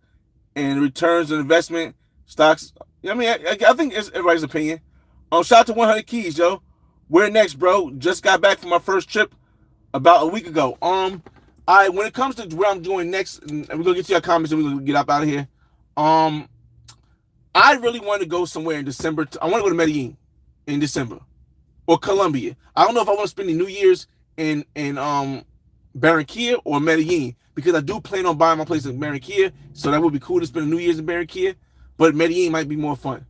in returns on investment, stocks. I mean, I think it's everybody's opinion. Shout out to 100 Keys, yo. Where next, bro? Just got back from my first trip about a week ago. When it comes to where I'm doing next, and we're gonna get to your comments and we're gonna get up out of here. I really want to go somewhere in December. I want to go to Medellin in December or Colombia. I don't know if I want to spend the New Year's in Barranquilla or Medellin, because I do plan on buying my place in Barranquilla, so that would be cool to spend the New Year's in Barranquilla. But Medellin might be more fun.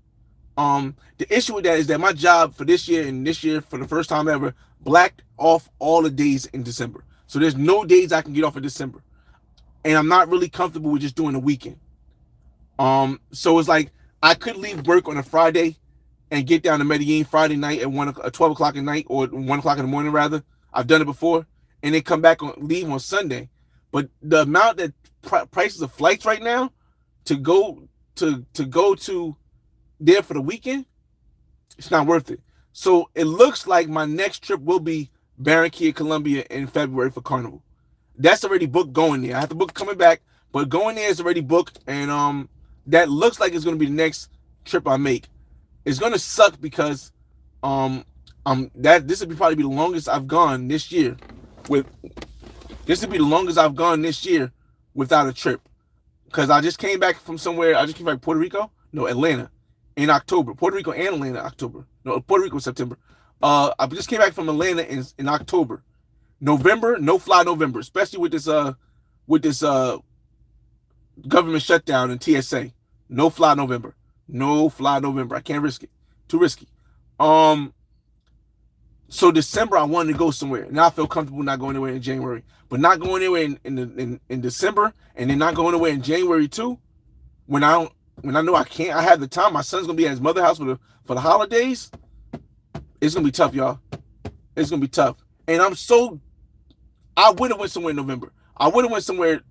The issue with that is that my job for this year and this year, for the first time ever, blacked off all the days in December. So there's no days I can get off in December. And I'm not really comfortable with just doing a weekend. So it's like I could leave work on a Friday and get down to Medellin Friday night at 12 o'clock at night, or 1 o'clock in the morning rather. I've done it before. And then come back leave on Sunday. But the amount that prices of flights right now to go to there for the weekend, it's not worth it. So it looks like my next trip will be Barranquilla, Colombia in February for Carnival. That's already booked going there. I have to book coming back, but going there is already booked, and that looks like it's going to be the next trip I make. It's going to suck because this would probably be the longest I've gone this year without a trip, because I just came back from somewhere. I just came back Puerto Rico, no, Atlanta, in October. Puerto Rico and Atlanta, October. No, Puerto Rico, September. I just came back from Atlanta in October. November, no fly November, especially with this government shutdown and TSA. No fly November. I can't risk it. Too risky. So December I wanted to go somewhere. Now I feel comfortable not going anywhere in January, but not going anywhere in December, and then not going anywhere in January too. When I know I can't, I have the time. My son's gonna be at his mother's house for the holidays. It's gonna be tough, y'all. It's gonna be tough. And I would have went somewhere in November. I would have went somewhere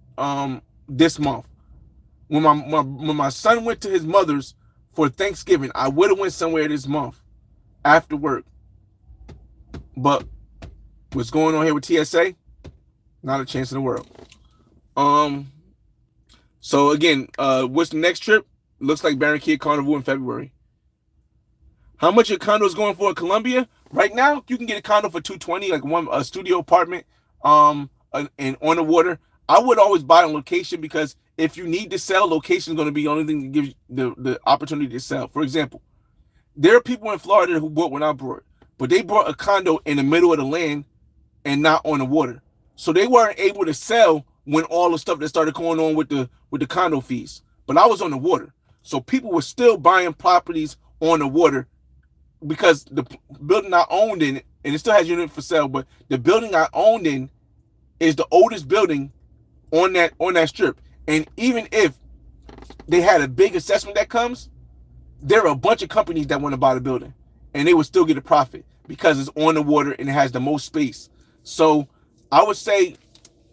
this month. When my son went to his mother's for Thanksgiving, I would have went somewhere this month after work. But what's going on here with TSA? Not a chance in the world. So again, what's the next trip? Looks like Barranquilla Carnival in February. How much your condo is going for in Colombia? Right now, you can get a condo for $220, like a studio apartment, and on the water. I would always buy on location, because if you need to sell, location is going to be the only thing that gives you the opportunity to sell. For example, there are people in Florida who bought what I bought, but they bought a condo in the middle of the land and not on the water. So they weren't able to sell when all the stuff that started going on with the condo fees. But I was on the water. So people were still buying properties on the water, because the building I owned in, and it still has unit for sale, but the building I owned in is the oldest building on that strip. And even if they had a big assessment that comes, there are a bunch of companies that want to buy the building, and they would still get a profit because it's on the water and it has the most space. So I would say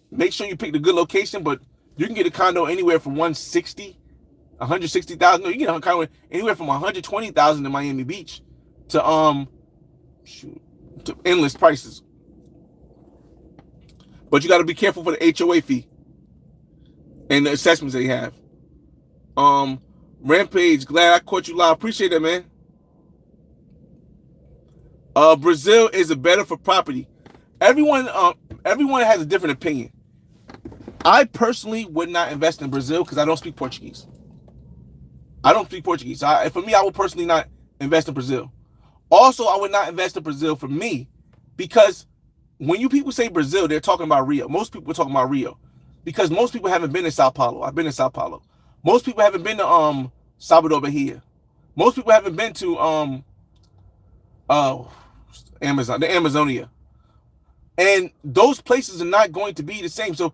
make sure you pick the good location, but you can get a condo anywhere from 160,000. No, you can get a condo anywhere from 120,000 in Miami Beach to endless prices. But you got to be careful for the HOA fee. and the assessments they have. Um, Rampage, glad I caught you live. Appreciate that, man. Brazil is a better for property. Everyone has a different opinion. I personally would not invest in Brazil because I don't speak Portuguese. I don't speak Portuguese. For me, I would personally not invest in Brazil. Also, I would not invest in Brazil for me because when you people say Brazil, they're talking about Rio. Most people are talking about Rio because most people haven't been in Sao Paulo. I've been in Sao Paulo. Most people haven't been to Salvador Bahia. Most people haven't been to the Amazonia. And those places are not going to be the same. So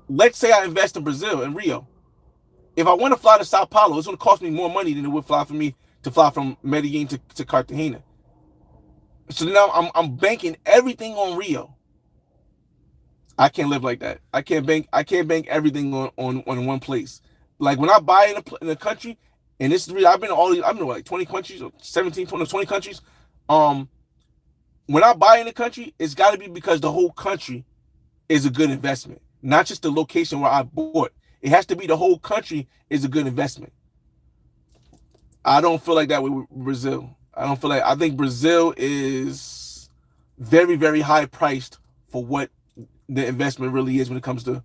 let's say I invest in Brazil, in Rio. If I want to fly to Sao Paulo, it's going to cost me more money than it would fly for me to fly from Medellin to Cartagena. So now I'm banking everything on Rio. I can't live like that. I can't bank everything on one place. Like when I buy in a country, and this is real, I've been to like 20 countries, or 17, 20 countries. When I buy in a country, it's got to be because the whole country is a good investment, not just the location where I bought. It has to be the whole country is a good investment. I don't feel like that with Brazil. I think Brazil is very, very high priced for what the investment really is when it comes to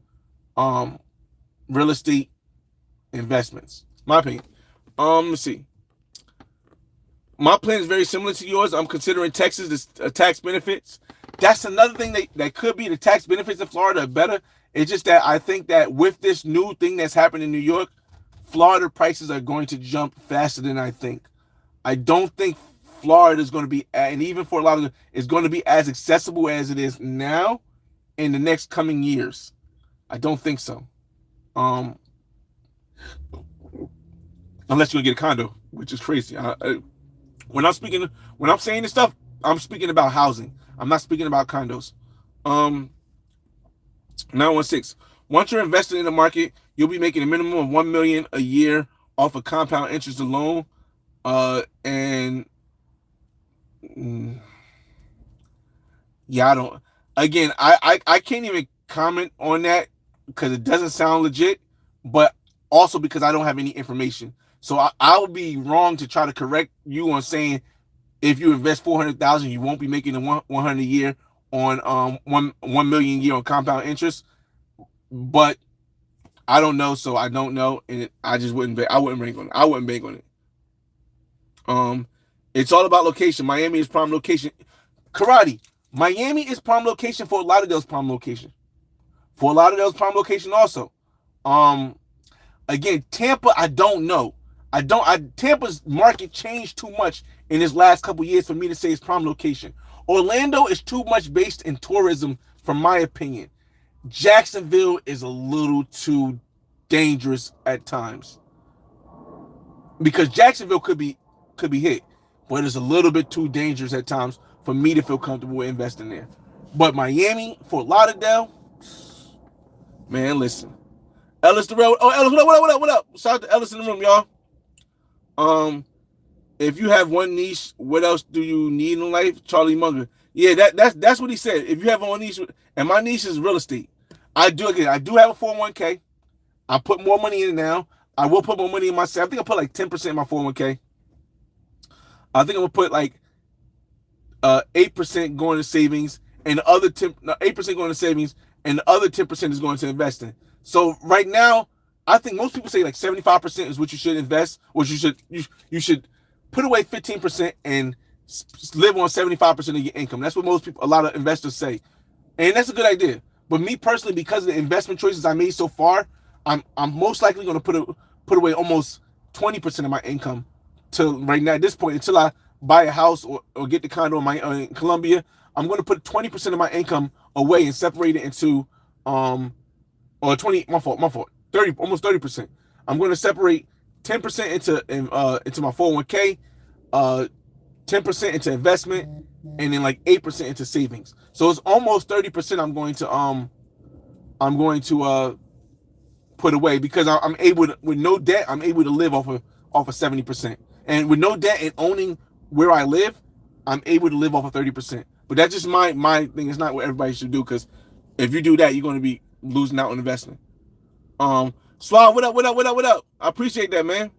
real estate investments. My opinion. Let's see. My plan is very similar to yours. I'm considering Texas tax benefits. That's another thing that could be the tax benefits in Florida are better. It's just that I think that with this new thing that's happening in New York, Florida prices are going to jump faster than I think. I don't think Florida is going to be, and even for a lot of it's going to be as accessible as it is now in the next coming years. I don't think so. Unless you're gonna get a condo, which is crazy. When I'm saying this stuff, I'm speaking about housing. I'm not speaking about condos. 916. Once you're invested in the market, you'll be making a minimum of $1 million a year off of compound interest alone. And yeah, I don't. Again, I can't even comment on that because it doesn't sound legit, but also because I don't have any information. So I would be wrong to try to correct you on saying if you invest 400,000, you won't be making the 100 a year on 1 million a year on compound interest. But I don't know, so I don't know, and I just wouldn't. I wouldn't bank on it. I wouldn't bank on it. It's all about location. Miami is prime location. Karate. Miami is prime location for a lot of those prime location. For a lot of those prime location also. Again, Tampa, I don't know. Tampa's market changed too much in this last couple years for me to say it's prime location. Orlando is too much based in tourism, from my opinion. Jacksonville is a little too dangerous at times. Because Jacksonville could be hit, but it's a little bit too dangerous at times for me to feel comfortable investing there. But Miami, Fort Lauderdale, man, listen. Ellis Durrell. Oh, Ellis, what up? Shout out to Ellis in the room, y'all. If you have one niche, what else do you need in life? Charlie Munger. Yeah, that's what he said. If you have one niche, and my niche is real estate. I do have a 401k. I put more money in it now. I will put more money in myself. I think I put like 10% in my 401k. I think I'm gonna put like 8% going to savings, and the other 8% going to savings, and the other 10% is going to investing. So right now, I think most people say like 75% is what you should invest, which you should put away 15% and live on 75% of your income. That's what a lot of investors say, and that's a good idea. But me personally, because of the investment choices I made so far, I'm most likely going to put away almost 20% of my income till right now at this point until I buy a house or get the condo in Colombia. I'm going to put 20% of my income away and separate it into or 20. My fault. 30, almost 30%. I'm going to separate 10% into my 401k, 10% into investment, and then like 8% into savings. So it's almost 30% I'm going to put away because I'm able to, with no debt, I'm able to live off of 70%. And with no debt and owning where I live, I'm able to live off of 30%. But that's just my thing. It's not what everybody should do, because if you do that, you're going to be losing out on investment. Swab, what up, what up, what up, what up? I appreciate that, man.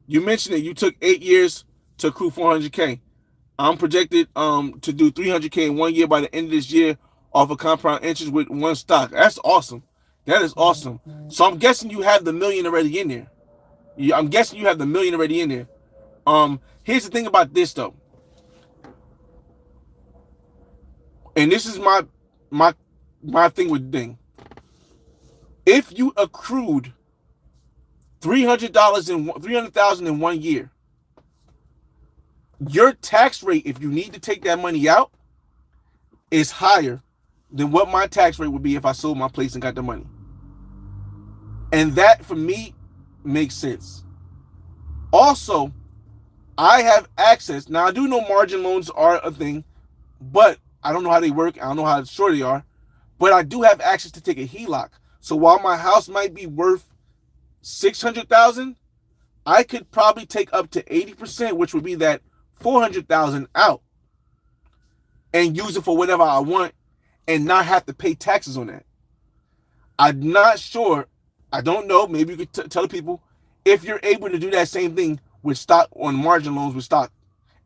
You mentioned it. You took 8 years to accrue 400K. I'm projected to do 300K in 1 year by the end of this year off of compound interest with one stock. That's awesome. That is awesome. So I'm guessing you have the million already in there. I'm guessing you have the million already in there. Here's the thing about this though, and this is my thing with Ding. If you accrued $300,000 in 1 year, your tax rate, if you need to take that money out, is higher than what my tax rate would be if I sold my place and got the money. And that, for me, makes sense. Also, I have access. Now, I do know margin loans are a thing, but I don't know how they work. I don't know how sure they are. But I do have access to take a HELOC. So while my house might be worth $600,000, I could probably take up to 80%, which would be that $400,000 out, and use it for whatever I want and not have to pay taxes on that. I'm not sure. I don't know. Maybe you could tell people if you're able to do that same thing with stock on margin loans with stock,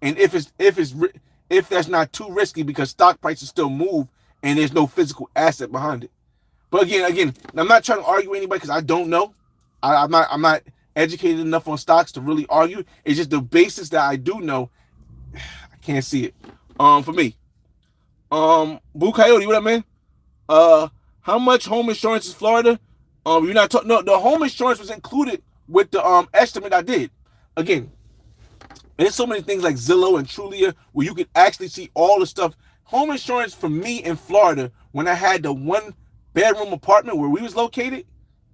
and if that's not too risky because stock prices still move and there's no physical asset behind it. But again, I'm not trying to argue with anybody because I don't know. I'm not educated enough on stocks to really argue. It's just the basics that I do know. I can't see it. For me. Boo Coyote, what up, man? How much home insurance is Florida? You're not talking. No, the home insurance was included with the estimate I did. Again, there's so many things like Zillow and Trulia where you can actually see all the stuff. Home insurance for me in Florida, when I had the 1-bedroom apartment where we was located,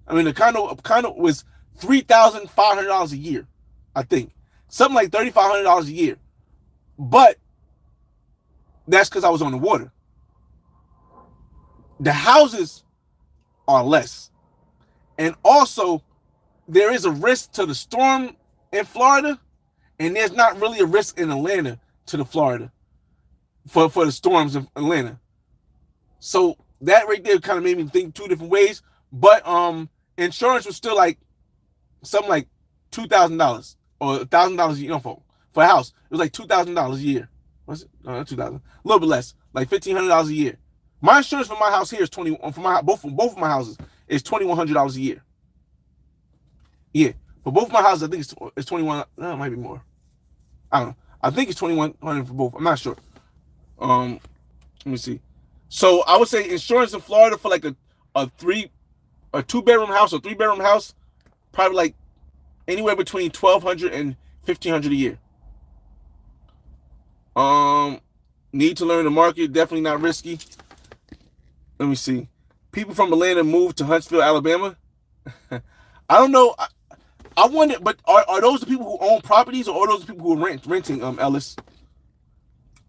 I mean the condo was $3,500 a year, I think, something like $3,500 a year. But that's because I was on the water. The houses are less. And also, there is a risk to the storm in Florida, and there's not really a risk in Atlanta to the Florida for the storms of Atlanta. So that right there kind of made me think two different ways. But insurance was still like something like $2,000 or $1,000 for a house. It was like $2,000 a year. Was it? No, not $2,000. A little bit less, like $1,500 a year. My insurance for my house here is both of my houses is $2,100 a year. Yeah, for both my houses, I think it's 21. No, it might be more. I don't know. I think it's 2,100 for both. I'm not sure. Let me see. So I would say insurance in Florida for like a 2-bedroom house or 3-bedroom house, probably like anywhere between $1,200 and $1,500 a year. Need to learn the market. Definitely not risky. Let me see. People from Atlanta moved to Huntsville, Alabama. I don't know. I wonder, but are those the people who own properties or are those the people who are renting? Ellis.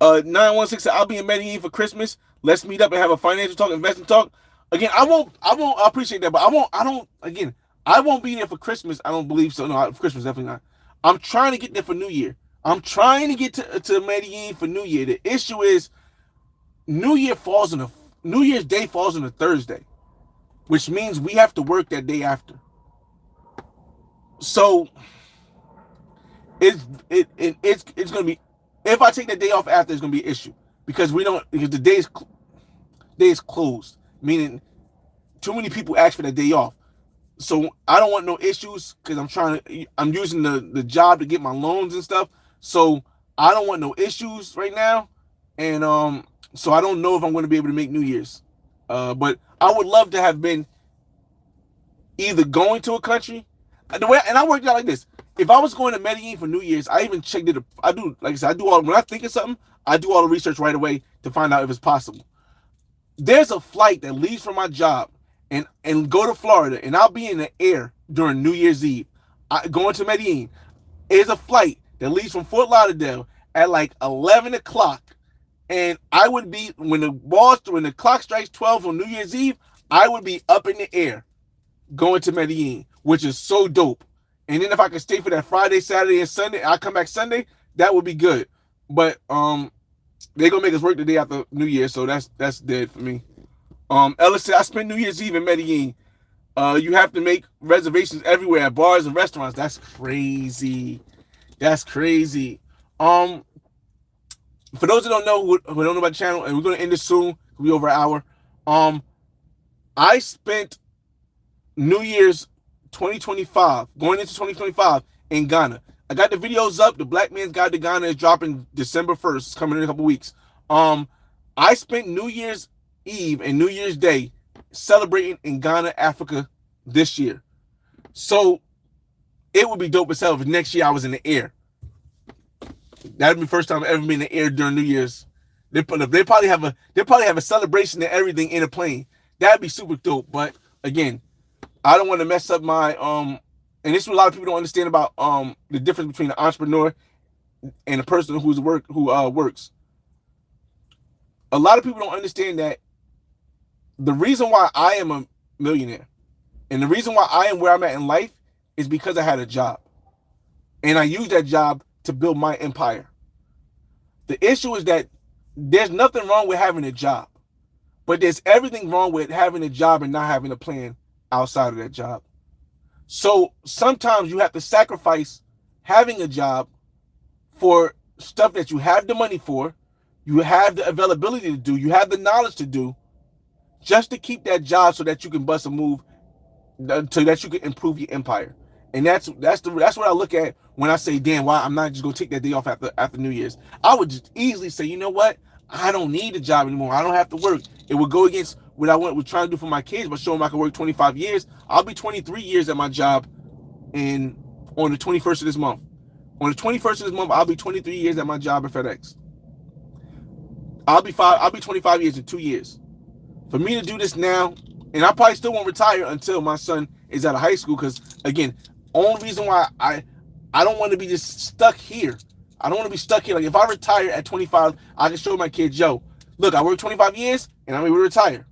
916 said, I'll be in Medellin for Christmas. Let's meet up and have a financial talk, investing talk. Again, I appreciate that, but I won't be there for Christmas. I don't believe so. No, for Christmas, definitely not. I'm trying to get there for New Year. I'm trying to get to Medellin for New Year. The issue is New Year's Day falls on a Thursday, which means we have to work that day after. So it's gonna be, if I take that day off after, it's gonna be an issue because the day is closed, meaning too many people ask for that day off. So I don't want no issues because I'm using the job to get my loans and stuff. So I don't want no issues right now, and so I don't know if I'm going to be able to make New Year's. But I would love to have been either going to a country. And I worked out like this. If I was going to Medellin for New Year's, I even checked it. Like I said, when I think of something, I do all the research right away to find out if it's possible. There's a flight that leaves from my job and go to Florida, and I'll be in the air during New Year's Eve. Going to Medellin. There's a flight that leaves from Fort Lauderdale at like 11 o'clock. And I would be, when the clock strikes 12 on New Year's Eve, I would be up in the air going to Medellin, which is so dope. And then if I could stay for that Friday, Saturday, and Sunday, and I come back Sunday, that would be good. But they're gonna make us work the day after New Year, so that's dead for me. Ellis said, I spent New Year's Eve in Medellin. You have to make reservations everywhere at bars and restaurants. That's crazy. That's crazy. Um, for those that don't know who don't know about the channel, and we're gonna end this soon. We'll be over an hour. Um, I spent New Year's 2025, going into 2025 in Ghana. I got the videos up. The Black Man's Guide to Ghana is dropping December 1st. It's coming in a couple weeks. I spent New Year's Eve and New Year's Day celebrating in Ghana, Africa this year. So it would be dope as hell if next year I was in the air. That'd be the first time I've ever been in the air during New Year's. They probably have a celebration and everything in a plane. That'd be super dope. But again, I don't want to mess up my and this is what a lot of people don't understand about the difference between an entrepreneur and a person who works. A lot of people don't understand that the reason why I am a millionaire and the reason why I am where I'm at in life is because I had a job. And I used that job to build my empire. The issue is that there's nothing wrong with having a job, but there's everything wrong with having a job and not having a plan outside of that job. So sometimes you have to sacrifice having a job for stuff that you have the money for, you have the availability to do, you have the knowledge to do, just to keep that job so that you can bust a move, so that you can improve your empire. And that's what I look at when I say, damn, why I'm not just gonna take that day off after New Year's. I would just easily say, you know what? I don't need a job anymore. I don't have to work. It would go against what I was trying to do for my kids, but show them I can work 25 years. I'll be 23 years at my job on the 21st of this month. On the 21st of this month, I'll be 23 years at my job at FedEx. I'll be 25 years in 2 years. For me to do this now, and I probably still won't retire until my son is out of high school, because again, only reason why I don't want to be just stuck here. I don't want to be stuck here. Like if I retire at 25, I can show my kids, yo, look, I worked 25 years and I'm able to retire.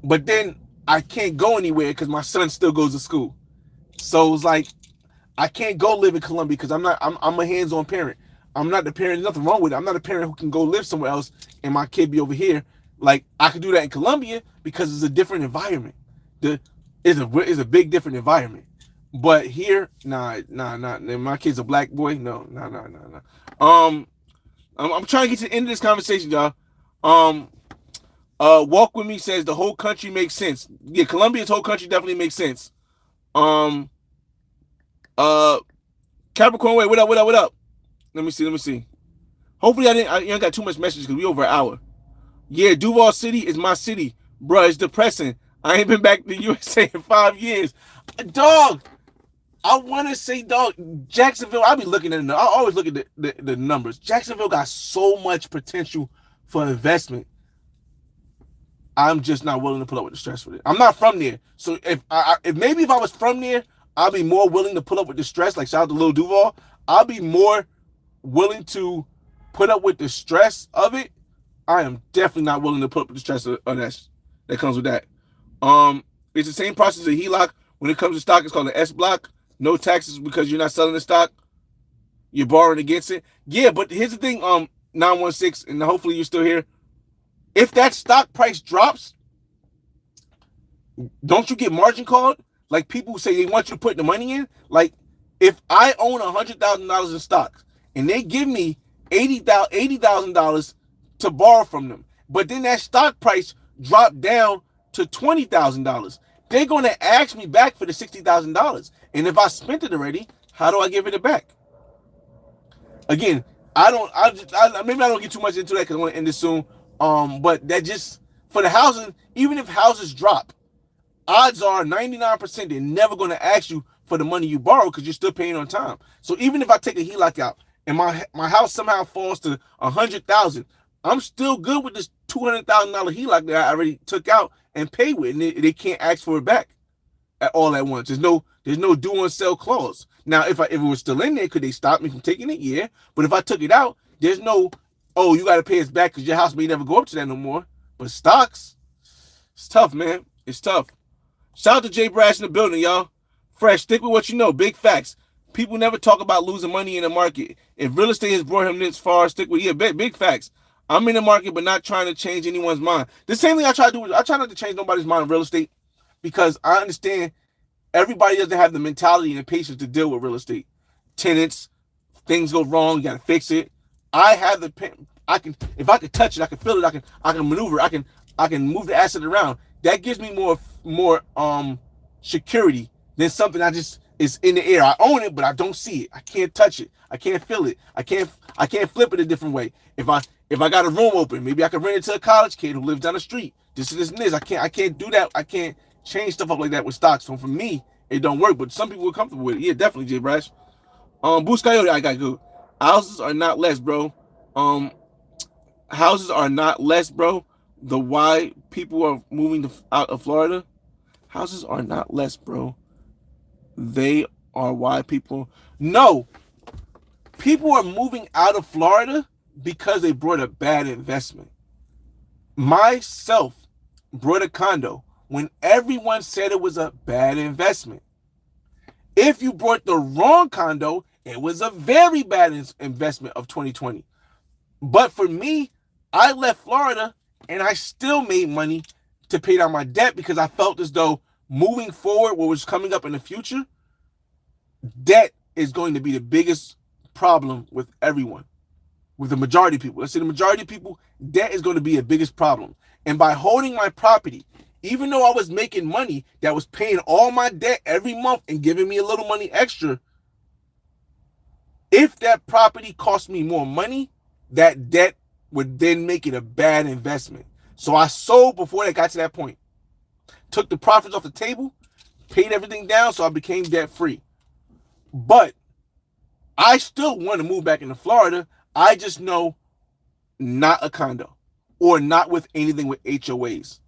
But then I can't go anywhere because my son still goes to school. So it's like I can't go live in Colombia because I'm a hands-on parent. I'm not the parent. There's nothing wrong with it. I'm not a parent who can go live somewhere else and my kid be over here. Like I could do that in Colombia because it's a different environment. It's a big different environment. But here, nah. My kid's a black boy. No. I'm trying to get to the end of this conversation, y'all. Walk With Me says the whole country makes sense. Yeah, Colombia's whole country definitely makes sense. Capricorn Way, what up? Let me see. Hopefully I ain't got too much messages because we over an hour. Yeah, Duval City is my city. Bruh, it's depressing. I ain't been back to the USA in 5 years. Dog, I want to say, dog, Jacksonville, I be looking at I always look at the numbers. Jacksonville got so much potential for investment. I'm just not willing to put up with the stress with it. I'm not from there. So if I was from there, I'll be more willing to put up with the stress. Like shout out to Lil Duval. I'll be more willing to put up with the stress of it. I am definitely not willing to put up with the stress of that comes with that. It's the same process of HELOC. When it comes to stock, it's called an S block. No taxes because you're not selling the stock. You're borrowing against it. Yeah, but here's the thing, 916, and hopefully you're still here. If that stock price drops, don't you get margin called? Like people who say they want you to put the money in. Like if I own $100,000 in stocks and they give me $80,000 to borrow from them, but then that stock price dropped down to $20,000, they're going to ask me back for the $60,000. And if I spent it already, how do I give it back? Again, maybe I don't get too much into that because I want to end this soon. But that just for the housing, even if houses drop, odds are 99% they're never going to ask you for the money you borrow because you're still paying on time. So even if I take a HELOC out and my house somehow falls to $100,000, I'm still good with this $200,000 HELOC that I already took out and paid with, and they can't ask for it back all at once. There's no due on sale clause. Now, if it was still in there, could they stop me from taking it? Yeah. But if I took it out, there's no, oh, you got to pay us back because your house may never go up to that no more. But stocks, it's tough, man. It's tough. Shout out to Jay Brash in the building, y'all. Fresh, stick with what you know. Big facts. People never talk about losing money in the market. If real estate has brought him this far, stick with, yeah, big facts. I'm in the market, but not trying to change anyone's mind. The same thing I try to do, I try not to change nobody's mind in real estate. because I understand everybody doesn't have the mentality and the patience to deal with real estate. Tenants, things go wrong, you gotta fix it. I have the I can, if I can touch it, I can feel it, I can maneuver, I can move the asset around. That gives me more security than something I just is in the air. I own it, but I don't see it. I can't touch it. I can't feel it. I can't flip it a different way. If I got a room open, maybe I can rent it to a college kid who lives down the street. This and this. I can't do that. I can't change stuff up like that with stocks. So for me, it don't work. But some people are comfortable with it. Yeah, definitely, Jay Brash. Boost Coyote, I got good. Houses are not less, bro. Houses are not less, bro. The why people are moving out of Florida. Houses are not less, bro. They are why people. No, people are moving out of Florida because they brought a bad investment. Myself brought a condo when everyone said it was a bad investment. If you bought the wrong condo, it was a very bad investment of 2020. But for me, I left Florida and I still made money to pay down my debt because I felt as though moving forward, what was coming up in the future, debt is going to be the biggest problem with everyone, with the majority of people. Let's say the majority of people, debt is going to be the biggest problem. And by holding my property, even though I was making money that was paying all my debt every month and giving me a little money extra, if that property cost me more money, that debt would then make it a bad investment. So I sold before I got to that point. Took the profits off the table, paid everything down, so I became debt free. But I still want to move back into Florida. I just know not a condo or not with anything with HOAs.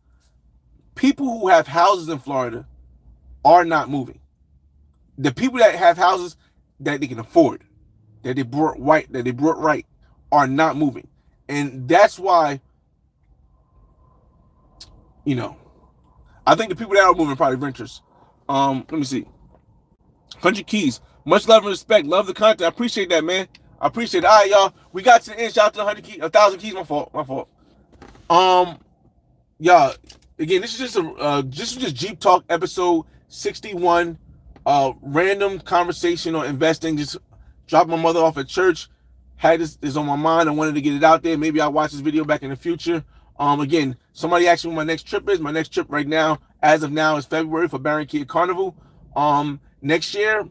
People who have houses in Florida are not moving. The people that have houses that they can afford, that they brought right, are not moving. And that's why, I think the people that are moving are probably renters. Let me see. 100 Keys. Much love and respect. Love the content. I appreciate that, man. I appreciate it. All right, y'all. We got to the end. Shout out to 100 Keys. 1,000 Keys. My fault. Y'all. Again, this is just Jeep Talk episode 61. Random conversation on investing. Just dropped my mother off at church. Had this on my mind. I wanted to get it out there. Maybe I'll watch this video back in the future. Again, somebody asked me what my next trip is. My next trip right now, as of now, is February for Barranquilla Carnival. Next year,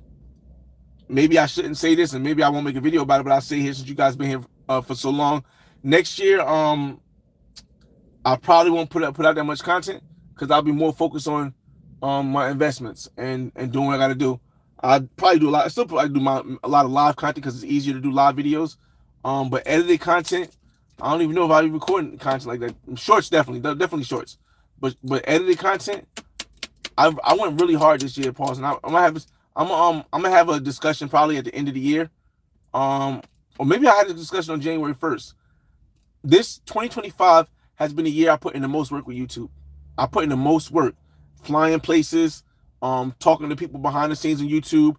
maybe I shouldn't say this, and maybe I won't make a video about it, but I'll say here since you guys been here for so long. Next year, I probably won't put out that much content because I'll be more focused on my investments and doing what I got to do. I'd probably do a lot. I still probably do a lot of live content because it's easier to do live videos. But edited content, I don't even know if I'll be recording content like that. Shorts, definitely shorts. But edited content, I went really hard this year, Pauls, and I'm gonna have a discussion probably at the end of the year. Or maybe I had a discussion on January 1st. This 2025 has been a year I put in the most work with YouTube. I put in the most work, flying places, talking to people behind the scenes on YouTube,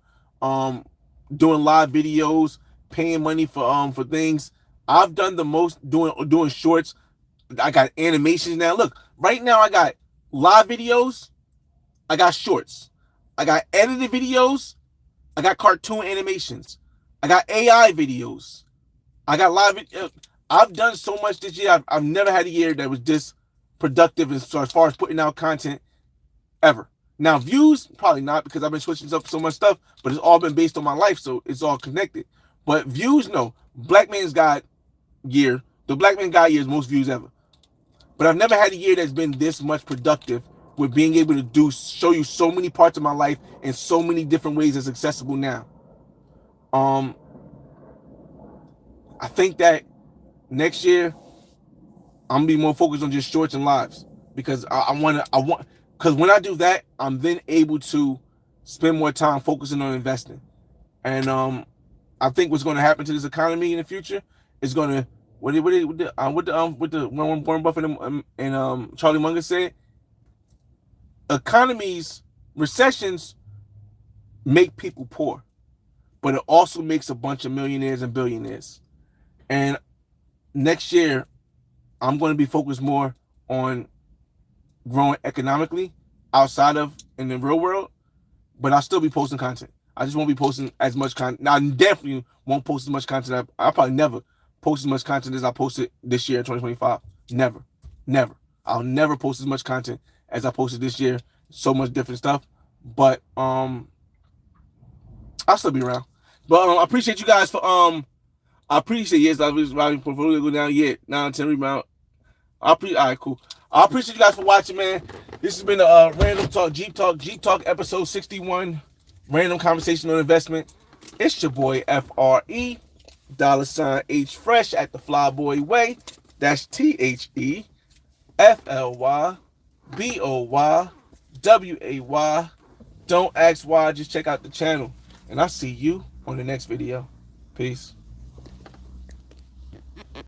doing live videos, paying money for things. I've done the most doing shorts. I got animations now. Look, right now I got live videos, I got shorts, I got edited videos, I got cartoon animations, I got AI videos, I got live. I've done so much this year. I've never had a year that was this productive as far as putting out content ever. Now views, probably not because I've been switching up so much stuff, but it's all been based on my life, so it's all connected. But views, no. Black Man's Guide year, the Black Man Guide year is most views ever. But I've never had a year that's been this much productive with being able to show you so many parts of my life in so many different ways that's accessible now. I think that next year I'm gonna be more focused on just shorts and lives because because when I do that, I'm then able to spend more time focusing on investing. And I think what's going to happen to this economy in the future is going to when Warren Buffett and Charlie Munger said, recessions make people poor, but it also makes a bunch of millionaires and billionaires. And next year, I'm going to be focused more on growing economically. outside of in the real world, but I'll still be posting content. I just won't be posting as much content. Now, I definitely won't post as much content. I'll probably never post as much content as I posted this year in 2025. Never. Never. I'll never post as much content as I posted this year. So much different stuff. But I'll still be around. But I appreciate you guys for I appreciate, yes, I was riding portfolio go down yet. 9-10 rebound. All right, cool. I appreciate you guys for watching, man. This has been a Random Talk, Jeep Talk episode 61. Random conversation on investment. It's your boy FRE, $H Fresh at the Flyboy Way. That's THEFLYBOYWAY. Don't ask why, just check out the channel. And I'll see you on the next video. Peace.